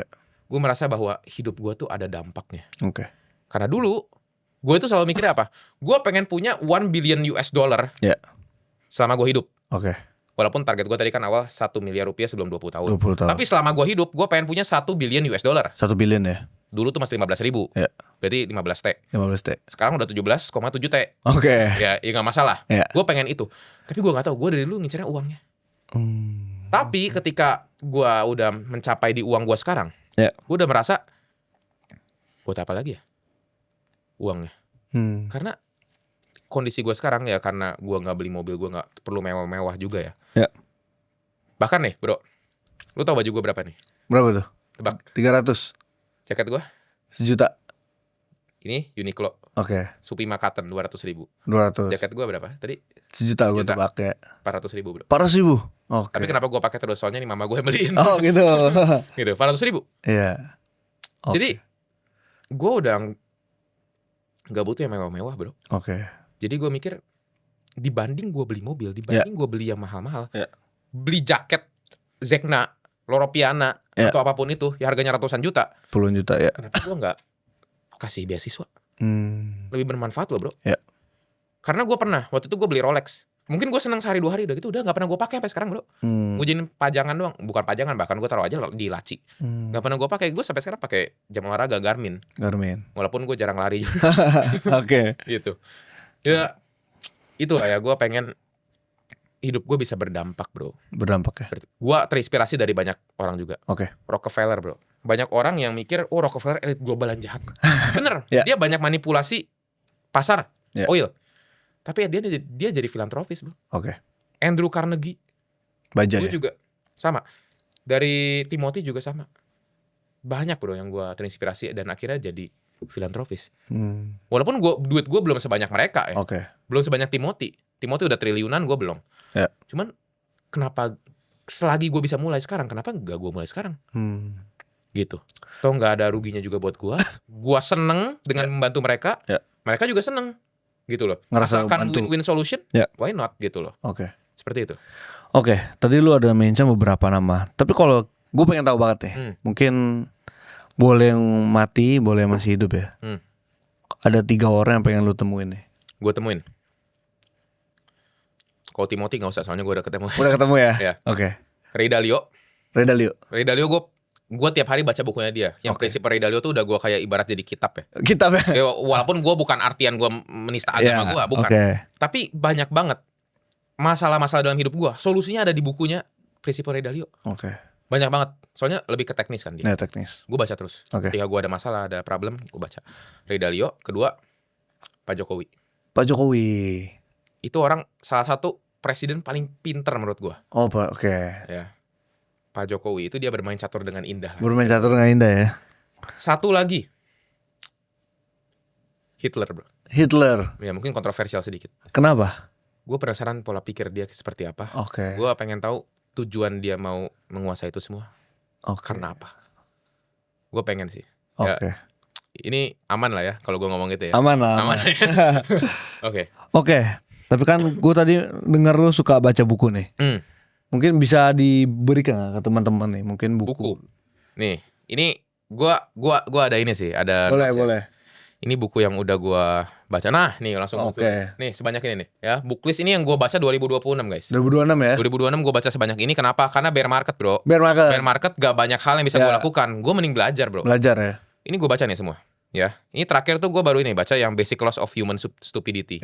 Gue merasa bahwa hidup gue tuh ada dampaknya. Karena dulu gue itu selalu mikirnya apa? Gue pengen punya $1 billion selama gue hidup. Walaupun target gue tadi kan awal 1 miliar rupiah sebelum 20 tahun. Tapi selama gue hidup, gue pengen punya $1 billion. 1 billion ya? Dulu tuh masih 15.000. Berarti 15 T. Sekarang udah 17,7 T. Ya gak masalah. Gue pengen itu. Tapi gue gak tahu, gue dari dulu ngincernya uangnya. Tapi ketika gue udah mencapai di uang gue sekarang, gue udah merasa, buat apa lagi ya uangnya? Karena kondisi gue sekarang ya, karena gue gak beli mobil, gue gak perlu mewah-mewah juga ya. Bahkan nih bro, lu tau baju gue berapa nih? Berapa tuh? Tebak. 300. Jaket gue? 1 juta. Ini Uniqlo. Supima Cotton 200.000. Jaket gue berapa tadi? 1 juta gue tebak ya. 400.000 bro. 400.000? Tapi kenapa gue pakai terus? Soalnya nih mama gue yang beliin. Gitu. Gitu, 400.000. Jadi gue udah gak butuh yang mewah-mewah bro. Jadi gue mikir, dibanding gue beli mobil, dibanding gue beli yang mahal-mahal, beli jaket Zegna, Loro Piana, atau apapun itu, ya harganya ratusan juta, puluhan juta ya. Kenapa gue gak kasih beasiswa? Lebih bermanfaat loh bro. Karena gue pernah, waktu itu gue beli Rolex. Mungkin gue seneng sehari 2 hari, udah gitu udah gak pernah gue pakai sampai sekarang bro. Gue jadiin pajangan doang, bukan pajangan, bahkan gue taruh aja di laci. Gak pernah gue pakai. Gue sampai sekarang pakai jam olahraga Garmin. Walaupun gue jarang lari juga. Gitu. Ya itulah ya, gue pengen hidup gue bisa berdampak bro. Berdampak ya. Gue terinspirasi dari banyak orang juga. Rockefeller bro. Banyak orang yang mikir, Rockefeller elit global yang jahat. Bener. Dia banyak manipulasi pasar oil. Tapi ya dia jadi filantropis bro. Andrew Carnegie, Baja gue ya? juga sama. Dari Timothy juga sama. Banyak bro yang gue terinspirasi dan akhirnya jadi filantropis. Walaupun duit gue belum sebanyak mereka ya. Belum sebanyak Timothy udah triliunan, gue belum. Cuman kenapa selagi gue bisa mulai sekarang, kenapa gak gue mulai sekarang? Gitu. Toh gak ada ruginya juga buat gue. Gue seneng dengan membantu mereka. Mereka juga seneng. Gitu loh. Asalkan win-win solution, why not gitu loh. Seperti itu. Tadi lu ada mention beberapa nama. Tapi kalau gue pengen tahu banget nih, mungkin boleh yang mati, boleh yang masih hidup ya. Ada 3 orang yang pengen lu temuin nih. Gue temuin. Kalau Timothy gak usah, soalnya gue udah ketemu. Udah ketemu ya? Ya. Ray Dalio gue tiap hari baca bukunya dia. Yang prinsip Ray Dalio tuh udah gue kayak ibarat jadi kitab ya. Kitab ya? Walaupun gue bukan artian gue menista agama gue, bukan. Tapi banyak banget masalah-masalah dalam hidup gue, solusinya ada di bukunya prinsip Ray Dalio. Banyak banget. Soalnya lebih ke teknis kan dia. Teknis. Gue baca terus. Ketika gue ada masalah, ada problem, gue baca. Ray Dalio. Kedua, Pak Jokowi. Itu orang salah satu presiden paling pinter menurut gue. Ya. Pak Jokowi itu dia bermain catur dengan indah. Ya. Satu lagi, Hitler bro. Ya mungkin kontroversial sedikit. Kenapa? Gue penasaran pola pikir dia seperti apa. Gue pengen tahu tujuan dia mau menguasai itu semua. Karena apa? Gue pengen sih. Ya, ini aman lah ya kalau gue ngomong gitu ya. Aman. Tapi kan gue tadi dengar lu suka baca buku nih. Mungkin bisa diberikan ke teman-teman nih, mungkin buku. Nih, ini gua ada ini sih, ada boleh. Ini buku yang udah gua baca. Nah, nih langsung nih sebanyak ini nih ya. Booklist ini yang gua baca 2026, guys. 2026 ya? 2026 gua baca sebanyak ini. Kenapa? Karena bear market, bro. Bear market gak banyak hal yang bisa gua lakukan. Gua mending belajar, bro. Belajar ya. Ini gua baca nih semua. Ya. Ini terakhir tuh gua baru ini baca yang Basic Laws of Human Stupidity.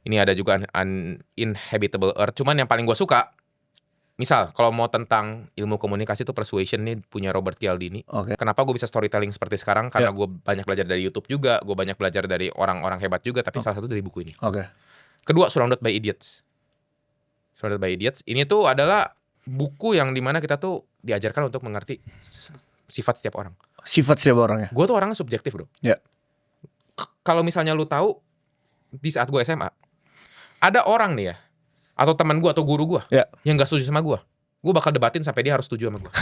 Ini ada juga Uninhabitable Earth. Cuman yang paling gue suka, misal kalau mau tentang ilmu komunikasi itu Persuasion nih punya Robert Cialdini. Kenapa gue bisa storytelling seperti sekarang? Karena gue banyak belajar dari YouTube juga, gue banyak belajar dari orang-orang hebat juga. Tapi salah satu dari buku ini. Kedua, Surrounded by Idiots. Ini tuh adalah buku yang dimana kita tuh diajarkan untuk mengerti sifat setiap orang. Ya? Gue tuh orangnya subjektif bro. Kalau misalnya lu tahu, di saat gue SMA, ada orang nih ya, atau teman gue atau guru gue yang gak setuju sama gue bakal debatin sampai dia harus setuju sama gue.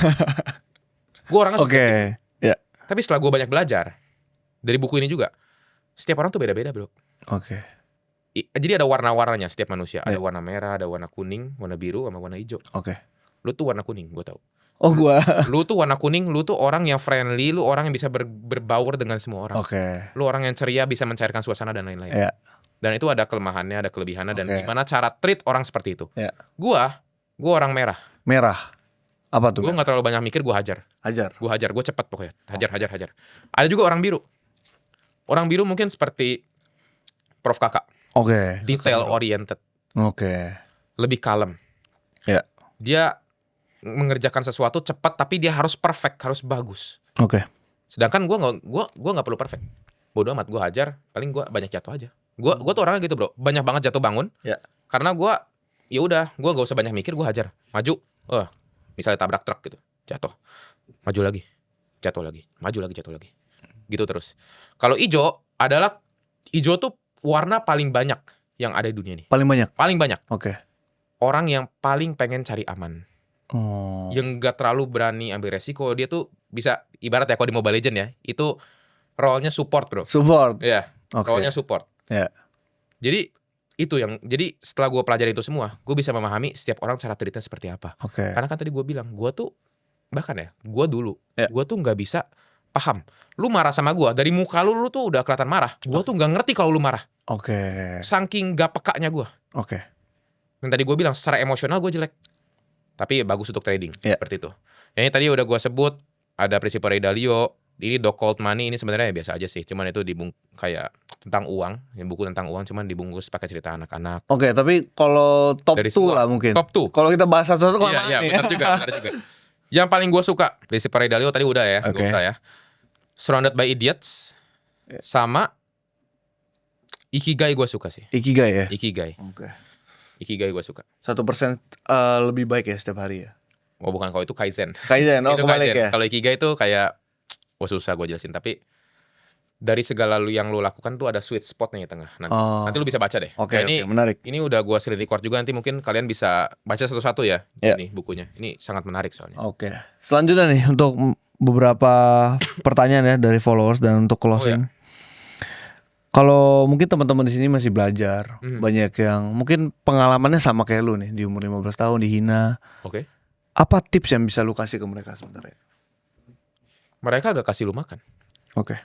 Gue orangnya subjektif. Tapi setelah gue banyak belajar dari buku ini juga, setiap orang tuh beda-beda bro. Jadi ada warna-warnanya setiap manusia. Ada warna merah, ada warna kuning, warna biru, sama warna hijau. Lu tuh warna kuning, gue tahu. Lu tuh warna kuning, lu tuh orang yang friendly, lu orang yang bisa berbaur dengan semua orang. Lu orang yang ceria, bisa mencairkan suasana dan lain-lain. Dan itu ada kelemahannya, ada kelebihannya, dan gimana cara treat orang seperti itu. Gua orang merah. Apa tuh? Gue gak terlalu banyak mikir, gue hajar. Gue cepet pokoknya. Hajar. Ada juga orang biru. Orang biru mungkin seperti Prof Kakak. Detail oriented. Lebih kalem. Dia mengerjakan sesuatu cepat, tapi dia harus perfect, harus bagus. Sedangkan gue nggak perlu perfect. Bodoh amat, gue hajar. Paling gue banyak jatuh aja. Gue tuh orangnya gitu bro. Banyak banget jatuh bangun. Karena gue ya udah, gue gak usah banyak mikir, gue hajar. Maju. Misalnya tabrak truk gitu, jatuh. Maju lagi, jatuh lagi. Maju lagi, jatuh lagi. Gitu terus. Kalau hijau adalah, hijau tuh warna paling banyak yang ada di dunia ini. Paling banyak. Orang yang paling pengen cari aman. Yang gak terlalu berani ambil resiko. Dia tuh bisa, ibarat ya kalau di Mobile Legends ya, itu role-nya support bro. Iya, role-nya support. Jadi setelah gue pelajari itu semua, gue bisa memahami setiap orang cara treatnya seperti apa. Karena kan tadi gue bilang, gue tuh bahkan ya, gue dulu, gue tuh gak bisa paham. Lu marah sama gue, dari muka lu tuh udah kelihatan marah. Gue tuh gak ngerti kalau lu marah. Saking gak pekanya gue. Dan tadi gue bilang, secara emosional gue jelek. Tapi bagus untuk trading, seperti itu. Yang tadi udah gue sebut, ada prinsip Ray Dalio. Ini Dog Cold Money, ini sebenarnya biasa aja sih. Cuman itu kayak tentang uang, buku tentang uang, cuman dibungkus pakai cerita anak-anak. Tapi kalau top 2 lah mungkin. Top 2. Kalau kita bahas satu-satu Iya, benar juga. Yang paling gue suka, prinsip Ray Dalio tadi udah ya, gak usah ya. Surrounded by Idiots, sama Ikigai gue suka sih. Ikigai ya? Ikigai. Ikigai gue suka. 1% lebih baik ya setiap hari ya? Oh bukan, kalau itu Kaizen. Itu Kaizen ya? Kalau Ikigai itu kayak, susah gue jelasin. Tapi dari segala yang lu lakukan tuh ada sweet spotnya di tengah nanti lu bisa baca deh. Oke, ini menarik. Ini udah gua screen record juga, nanti mungkin kalian bisa baca satu-satu ya. Ini bukunya, ini sangat menarik soalnya. Oke. Selanjutnya nih untuk beberapa pertanyaan ya dari followers dan untuk closing. Kalau mungkin teman-teman di sini masih belajar, banyak yang mungkin pengalamannya sama kayak lu nih di umur 15 tahun dihina. Oke. Apa tips yang bisa lu kasih ke mereka sebenarnya? Mereka gak kasih lu makan. Oke.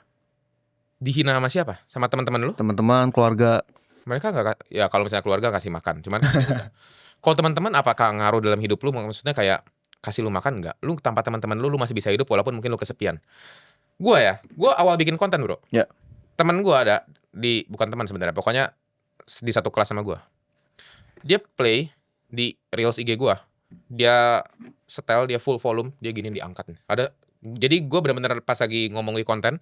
Dihina sama siapa? Sama teman-teman lu? Teman-teman, keluarga. Mereka nggak, ya kalau misalnya keluarga kasih makan, cuman kalau teman-teman apakah ngaruh dalam hidup lu? Maksudnya kayak kasih lu makan nggak? Lu tanpa teman-teman lu masih bisa hidup walaupun mungkin lu kesepian. Gue awal bikin konten bro. Ya. Temen gue ada bukan teman sebenarnya, pokoknya di satu kelas sama gue. Dia play di reels IG gue, dia setel, dia full volume, dia gini diangkat. Jadi gue benar-benar pas lagi ngomong di konten,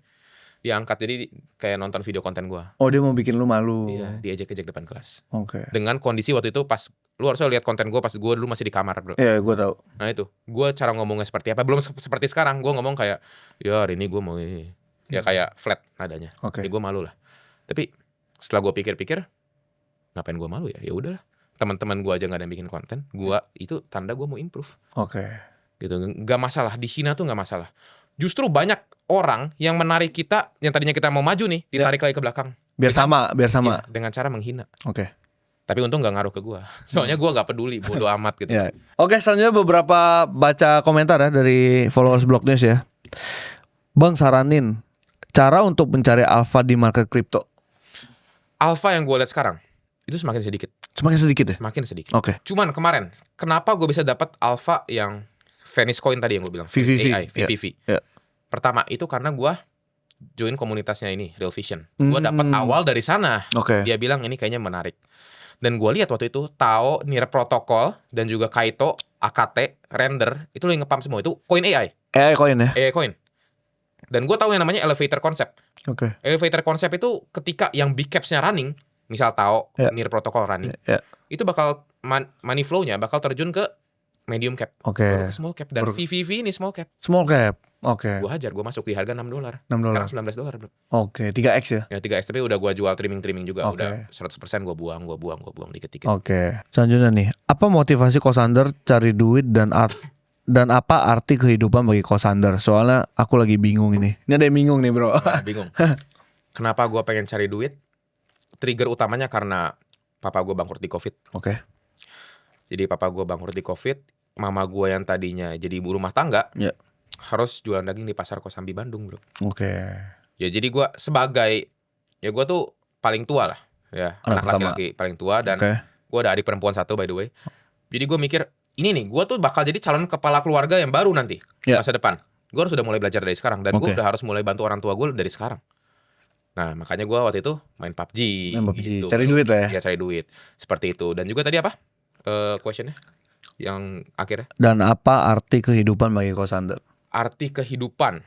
dia angkat, jadi kayak nonton video konten gue. Oh, dia mau bikin lu malu. Iya, diejek-ejek depan kelas. Oke. Dengan kondisi waktu itu pas lu harusnya lihat konten gue pas gue dulu masih di kamar bro. Iya, gue tahu. Nah itu, gue cara ngomongnya seperti apa? Belum seperti sekarang. Gue ngomong kayak, ya hari ini gue mau ini. Ya kayak flat nadanya. Oke. Jadi gue malu lah. Tapi setelah gue pikir-pikir, ngapain gue malu ya? Ya udahlah. Teman-teman gue aja nggak ada yang bikin konten. Gue itu tanda gue mau improve. Oke. Gitu, nggak masalah. Dihina tuh nggak masalah. Justru banyak orang yang menarik kita, yang tadinya kita mau maju nih, ditarik lagi ke belakang. Biar sama. Ya, dengan cara menghina. Oke. Tapi untung gak ngaruh ke gue. Soalnya gue gak peduli, bodo amat gitu. Ya. Oke, selanjutnya beberapa baca komentar ya dari followers Blog News ya. Bang saranin cara untuk mencari alpha di market crypto. Alpha yang gue lihat sekarang itu semakin sedikit. Semakin sedikit ya? Semakin sedikit. Oke. Cuman kemarin, kenapa gue bisa dapat alpha yang Venice Coin tadi yang gue bilang, VVV. AI, VVV. Ya. Pertama itu karena gue join komunitasnya ini, Real Vision. Gue dapat awal dari sana. Oke. Dia bilang ini kayaknya menarik. Dan gue lihat waktu itu Tao, Near Protocol, dan juga Kaito, AKT, Render, itu lo yang ngepump semua. Itu coin AI. AI coin ya? AI coin. Dan gue tahu yang namanya elevator concept. Oke. Elevator concept itu ketika yang big caps-nya running, misal Tao, Near Protocol running, itu bakal money flow-nya bakal terjun ke medium cap, baru ke small cap, dan VVV ini small cap. Small cap. Oke. Gue hajar, gue masuk di harga $6. $6. Sekarang $19 bro. Oke, 3x ya? Ya 3x, tapi udah gue jual trimming juga. Udah 100% gue buang dikit-dikit. Oke. Selanjutnya nih, apa motivasi co-founder cari duit dan apa arti kehidupan bagi co-founder? Soalnya aku lagi bingung ini. Ini ada yang bingung nih bro. Nah, bingung. Kenapa gue pengen cari duit? Trigger utamanya karena papa gue bangkrut di COVID. Oke. Jadi papa gue bangkrut di COVID, mama gue yang tadinya jadi ibu rumah tangga, harus jualan daging di pasar Kosambi Bandung bro. Oke. Ya jadi gue sebagai, ya gue tuh paling tua lah, ya anak laki-laki paling tua, dan gue ada adik perempuan satu by the way. Jadi gue mikir, ini nih gue tuh bakal jadi calon kepala keluarga yang baru nanti masa depan. Gue harus udah mulai belajar dari sekarang, dan gue udah harus mulai bantu orang tua gue dari sekarang. Nah makanya gue waktu itu main PUBG. Gitu. Cari duit lah ya. Ya cari duit, seperti itu. Dan juga tadi apa? Questionnya yang akhirnya. Dan apa arti kehidupan bagi co-founder? Arti kehidupan,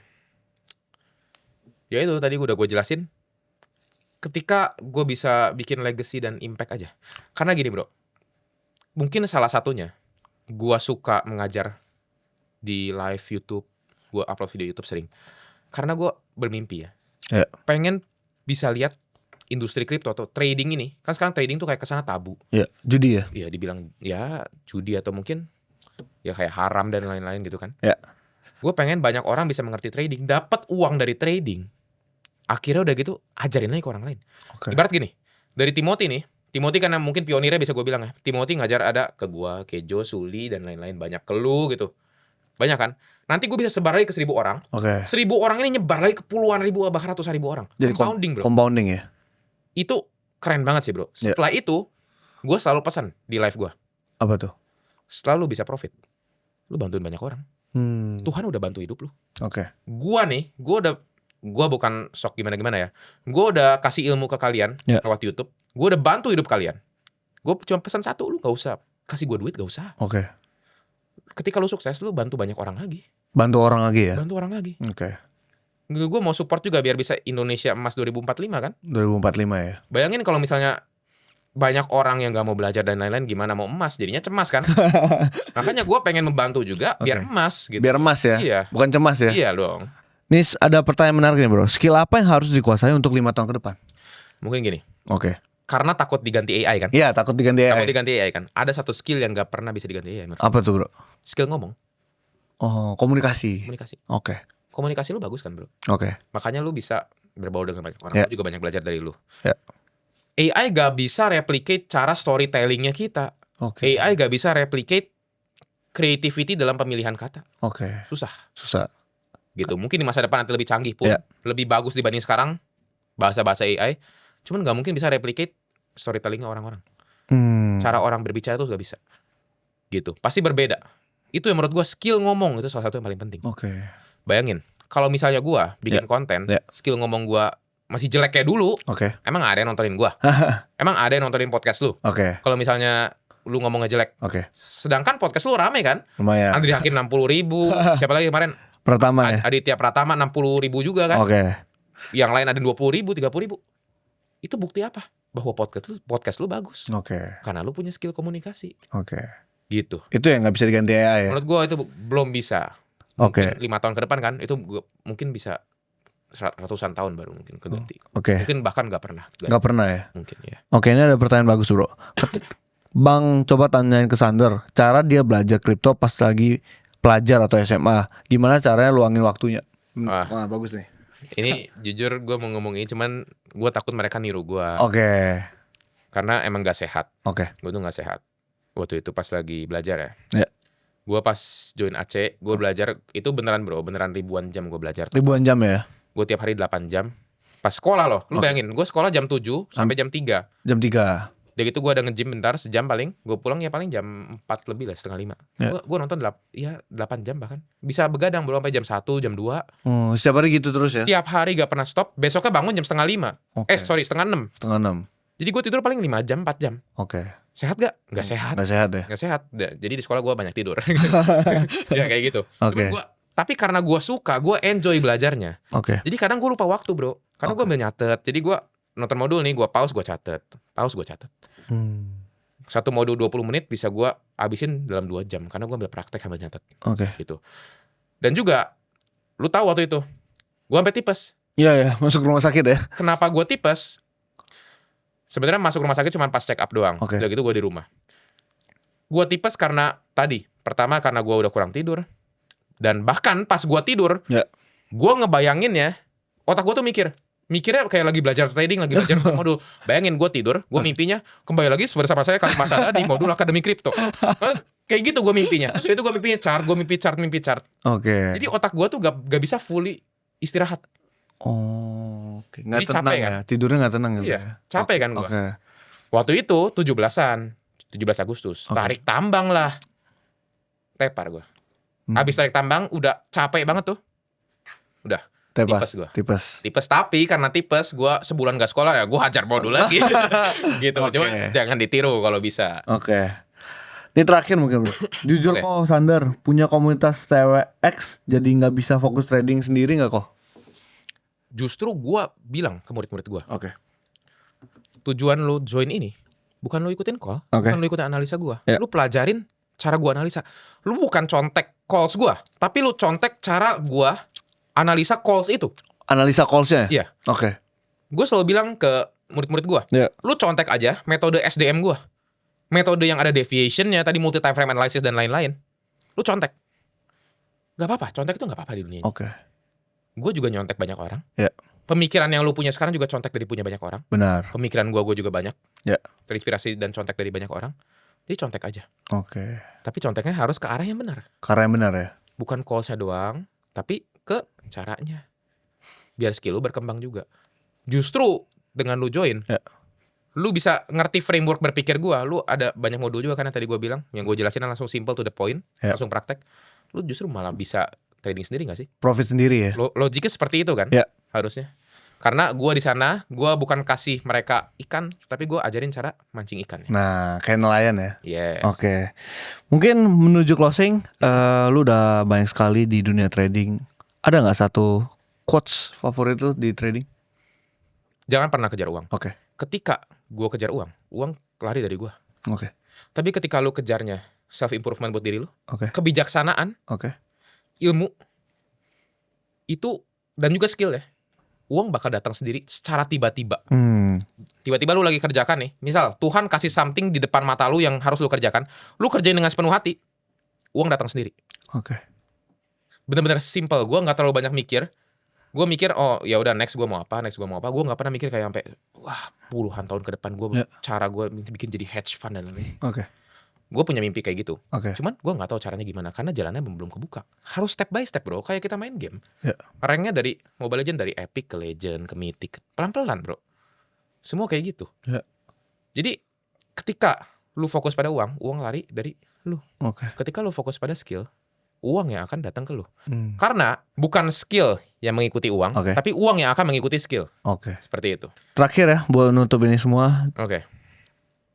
ya itu tadi udah gue jelasin. Ketika gue bisa bikin legacy dan impact aja. Karena gini bro, mungkin salah satunya gue suka mengajar di live YouTube, gue upload video YouTube sering. Karena gue bermimpi ya, pengen bisa lihat industri kripto atau trading ini. Kan sekarang trading tuh kayak kesana tabu. Ya, judi ya? Iya, dibilang ya judi atau mungkin ya kayak haram dan lain-lain gitu kan. Ya. Gue pengen banyak orang bisa mengerti trading, dapat uang dari trading. Akhirnya udah gitu ajarin lagi ke orang lain. Ibarat gini, dari Timothy nih, Timothy karena mungkin pionirnya bisa gue bilang ya. Timothy ngajar ada ke gue, Kejo, Suli dan lain-lain, banyak ke lu gitu. Banyak kan? Nanti gue bisa sebar lagi ke 1.000 orang. 1.000 orang ini nyebar lagi ke puluhan ribu, bahkan ratusan ribu orang. Jadi compounding bro. Compounding ya. Itu keren banget sih bro. Setelah itu, gue selalu pesan di live gue. Apa tuh? Setelah lu bisa profit, lu bantuin banyak orang. Tuhan udah bantu hidup lu. Gua nih, gua bukan sok gimana-gimana ya. Gua udah kasih ilmu ke kalian lewat YouTube. Gua udah bantu hidup kalian. Gua cuma pesan satu, lu gak usah kasih gua duit, gak usah. Ketika lu sukses, lu bantu banyak orang lagi. Bantu orang lagi ya? Bantu orang lagi. Gue mau support juga biar bisa Indonesia emas 2045 kan? 2045 ya. Bayangin kalau misalnya banyak orang yang gak mau belajar dan lain-lain, gimana mau emas, jadinya cemas kan. Makanya gue pengen membantu juga biar emas gitu. Biar emas ya? Iya. Bukan cemas ya? Iya dong. Nih ada pertanyaan menarik nih bro. Skill apa yang harus dikuasai untuk 5 tahun ke depan? Mungkin gini. Oke. Karena takut diganti AI kan? Iya, takut diganti AI. Takut diganti AI kan? Ada satu skill yang gak pernah bisa diganti AI. Apa tuh bro? Skill ngomong. Oh, komunikasi. Oke. Komunikasi lu bagus kan bro? Oke. Makanya lu bisa berbaur dengan banyak orang. Yeah. Lu juga banyak belajar dari lu. Yeah. AI gak bisa replicate cara storytellingnya kita. Oke. AI gak bisa replicate creativity dalam pemilihan kata. Oke. Susah. Ya. Gitu. Mungkin di masa depan nanti lebih canggih pun. Yeah. Lebih bagus dibanding sekarang. Bahasa-bahasa AI. Cuman gak mungkin bisa replicate storytellingnya orang-orang. Cara orang berbicara itu gak bisa. Gitu. Pasti berbeda. Itu yang menurut gue skill ngomong itu salah satu yang paling penting. Oke. Bayangin. Kalau misalnya gue bikin konten. Skill ngomong gue masih jelek kayak dulu. Oke. Emang ada yang nontonin gue? Emang ada yang nontonin podcast lu? Oke. Kalau misalnya lu ngomongnya jelek. Oke. Sedangkan podcast lu rame kan? Lumayan. Andri Hakim 60.000. Siapa lagi kemarin? Pertama ya. Aditya Pratama 60.000 juga kan? Oke. Yang lain ada 20.000, 30.000. Itu bukti apa? Bahwa podcast lu bagus. Oke. Karena lu punya skill komunikasi. Oke. Gitu. Itu yang nggak bisa diganti AI ya. Menurut gua itu belum bisa. Oke. 5 tahun ke depan kan itu mungkin bisa ratusan tahun baru mungkin keganti. Oke. Mungkin bahkan nggak pernah. Nggak pernah ya. Mungkin ya. Oke, ini ada pertanyaan bagus bro. Bang coba tanyain ke Sander, cara dia belajar kripto pas lagi pelajar atau SMA, gimana caranya luangin waktunya? Wah bagus nih. Ini jujur gue mau ngomong ini cuman gue takut mereka niru gue. Oke. Karena emang gak sehat. Oke. Gue tuh gak sehat. Waktu itu pas lagi belajar ya. Ya. Gue pas join AC, gue belajar itu beneran bro, beneran ribuan jam gue belajar. Ribuan jam ya? Gue tiap hari 8 jam. Pas sekolah loh, lu bayangin, gue sekolah jam 7 sampai jam 3. Jam 3. Udah gitu gue ada nge-gym bentar, sejam paling. Gue pulang ya paling jam 4 lebih lah, setengah 5. Ya. Gue nonton 8 jam bahkan. Bisa begadang belum sampai jam 1, jam 2. Setiap hari gitu terus ya? Tiap hari gak pernah stop. Besoknya bangun jam setengah 5. Oke. Setengah 6. Setengah 6. Jadi gue tidur paling 5 jam, 4 jam. Oke. Sehat gak? Gak sehat. Gak sehat ya? Gak sehat. Jadi di sekolah gue banyak tidur. Ya kayak gitu. Oke. Tapi karena gue suka, gue enjoy belajarnya. Oke. Jadi kadang gue lupa waktu bro. Karena gue ambil nyatet. Jadi gue nonton modul nih, gue pause, gue catet. Pause, gue catet. Satu modul 20 menit bisa gue habisin dalam 2 jam. Karena gue ambil praktek sambil nyatet. Oke. Gitu. Dan juga, lu tahu waktu itu, gue sampai tipes. Iya ya, masuk rumah sakit ya? Kenapa gue tipes? Sebenarnya masuk rumah sakit cuma pas check up doang. Oke. Udah gitu gue di rumah. Gue tipes karena tadi. Pertama karena gue udah kurang tidur. Dan bahkan pas gue tidur, gue ngebayangin ya, otak gue tuh mikirnya kayak lagi belajar trading, lagi belajar modul. Bayangin gue tidur, gue mimpinya kembali lagi bersama saya Kang Masada di modul Akademi Kripto. Kayak gitu gue mimpinya. Terus itu gue mimpi chart. Oke. Jadi otak gue tuh gak bisa fully istirahat. Oh, oke. Nggak Jadi tenang capek, ya? kan? Tidurnya nggak tenang gitu Iya, ya? capek kan gue. Oke. Waktu itu 17 Agustus. Tarik tambang lah. Tepar gue. Habis tarik tambang udah capek banget tuh. Udah. Tipes gue. Tipes tapi karena tipes gue sebulan gak sekolah ya gue hajar modul lagi. Gitu. Cuma jangan ditiru kalau bisa. Oke. Ini terakhir mungkin bro. Jujur kok Sander punya komunitas cewek X jadi nggak bisa fokus trading sendiri nggak kok? Justru gue bilang ke murid-murid gue. Oke. Tujuan lu join ini bukan lu ikutin call, bukan lu ikutin analisa gue. Lu pelajarin cara gue analisa. Lu bukan contek calls gue, tapi lu contek cara gue analisa calls itu. Analisa callsnya? Iya. Oke. Gue selalu bilang ke murid-murid gue, lu contek aja metode SDM gue. Metode yang ada deviationnya, tadi multi time frame analysis dan lain-lain. Lu contek. Gak apa-apa, contek itu gak apa-apa di dunia ini. Oke. Gue juga nyontek banyak orang. Ya. Pemikiran yang lu punya sekarang juga contek dari punya banyak orang. Benar. Pemikiran gue juga banyak. Ya. Terinspirasi dan contek dari banyak orang. Jadi contek aja. Oke. Tapi conteknya harus ke arah yang benar. Ke arah yang benar ya? Bukan callsnya doang, tapi ke caranya. Biar skill lu berkembang juga. Justru dengan lu join, lu bisa ngerti framework berpikir gue. Lu ada banyak modul juga kan yang tadi gue bilang. Yang gue jelasin langsung simple to the point. Langsung praktek. Lu justru malah bisa trading sendiri gak sih? Profit sendiri ya? Logiknya seperti itu kan? Harusnya. Karena gue di sana, gue bukan kasih mereka ikan, tapi gue ajarin cara mancing ikan. Nah, kayak nelayan ya? Yes. Oke. Mungkin menuju closing, lu udah banyak sekali di dunia trading. Ada nggak satu quotes favorit lu di trading? Jangan pernah kejar uang. Oke. Ketika gue kejar uang lari dari gue. Oke. Tapi ketika lu kejarnya self improvement buat diri lu, Oke. kebijaksanaan, Oke. ilmu, itu Dan juga skill ya. Uang bakal datang sendiri secara tiba-tiba. Tiba-tiba lu lagi kerjakan nih. Misal Tuhan kasih something di depan mata lu yang harus lu kerjakan. Lu kerjain dengan sepenuh hati. Uang datang sendiri. Oke. Bener-bener simple. Gue nggak terlalu banyak mikir. Gue mikir, oh ya udah next gue mau apa. Gue nggak pernah mikir kayak sampai wah puluhan tahun ke depan cara gue bikin jadi hedge fund dan lain-lain. Oke. Gue punya mimpi kayak gitu. Oke. Cuman gue nggak tahu caranya gimana karena jalannya belum kebuka. Harus step by step bro. Kayak kita main game. Ranknya dari Mobile Legends dari Epic ke Legend ke Mythic. Pelan-pelan bro. Semua kayak gitu. Jadi ketika lu fokus pada uang lari dari lu. Ketika lu fokus pada skill, uang yang akan datang ke lu. Karena bukan skill yang mengikuti uang, tapi uang yang akan mengikuti skill. Seperti itu. Terakhir ya, buat nutup ini semua.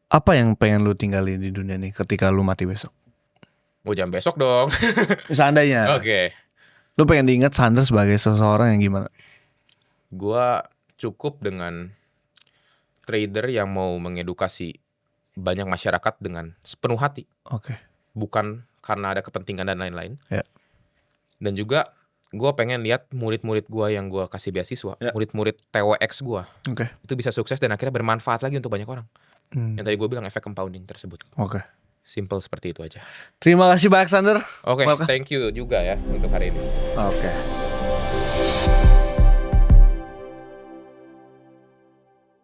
Apa yang pengen lu tinggalin di dunia nih ketika lu mati besok? Jangan besok dong. Seandainya. Lu pengen diingat Sander sebagai seseorang yang gimana? Gua cukup dengan trader yang mau mengedukasi banyak masyarakat dengan sepenuh hati. Bukan karena ada kepentingan dan lain-lain. Dan juga gue pengen lihat murid-murid gue yang gue kasih beasiswa, murid-murid TWX gue, itu bisa sukses dan akhirnya bermanfaat lagi untuk banyak orang. Yang tadi gue bilang efek compounding tersebut. Simple seperti itu aja. Terima kasih banyak Sander. Thank you juga ya untuk hari ini.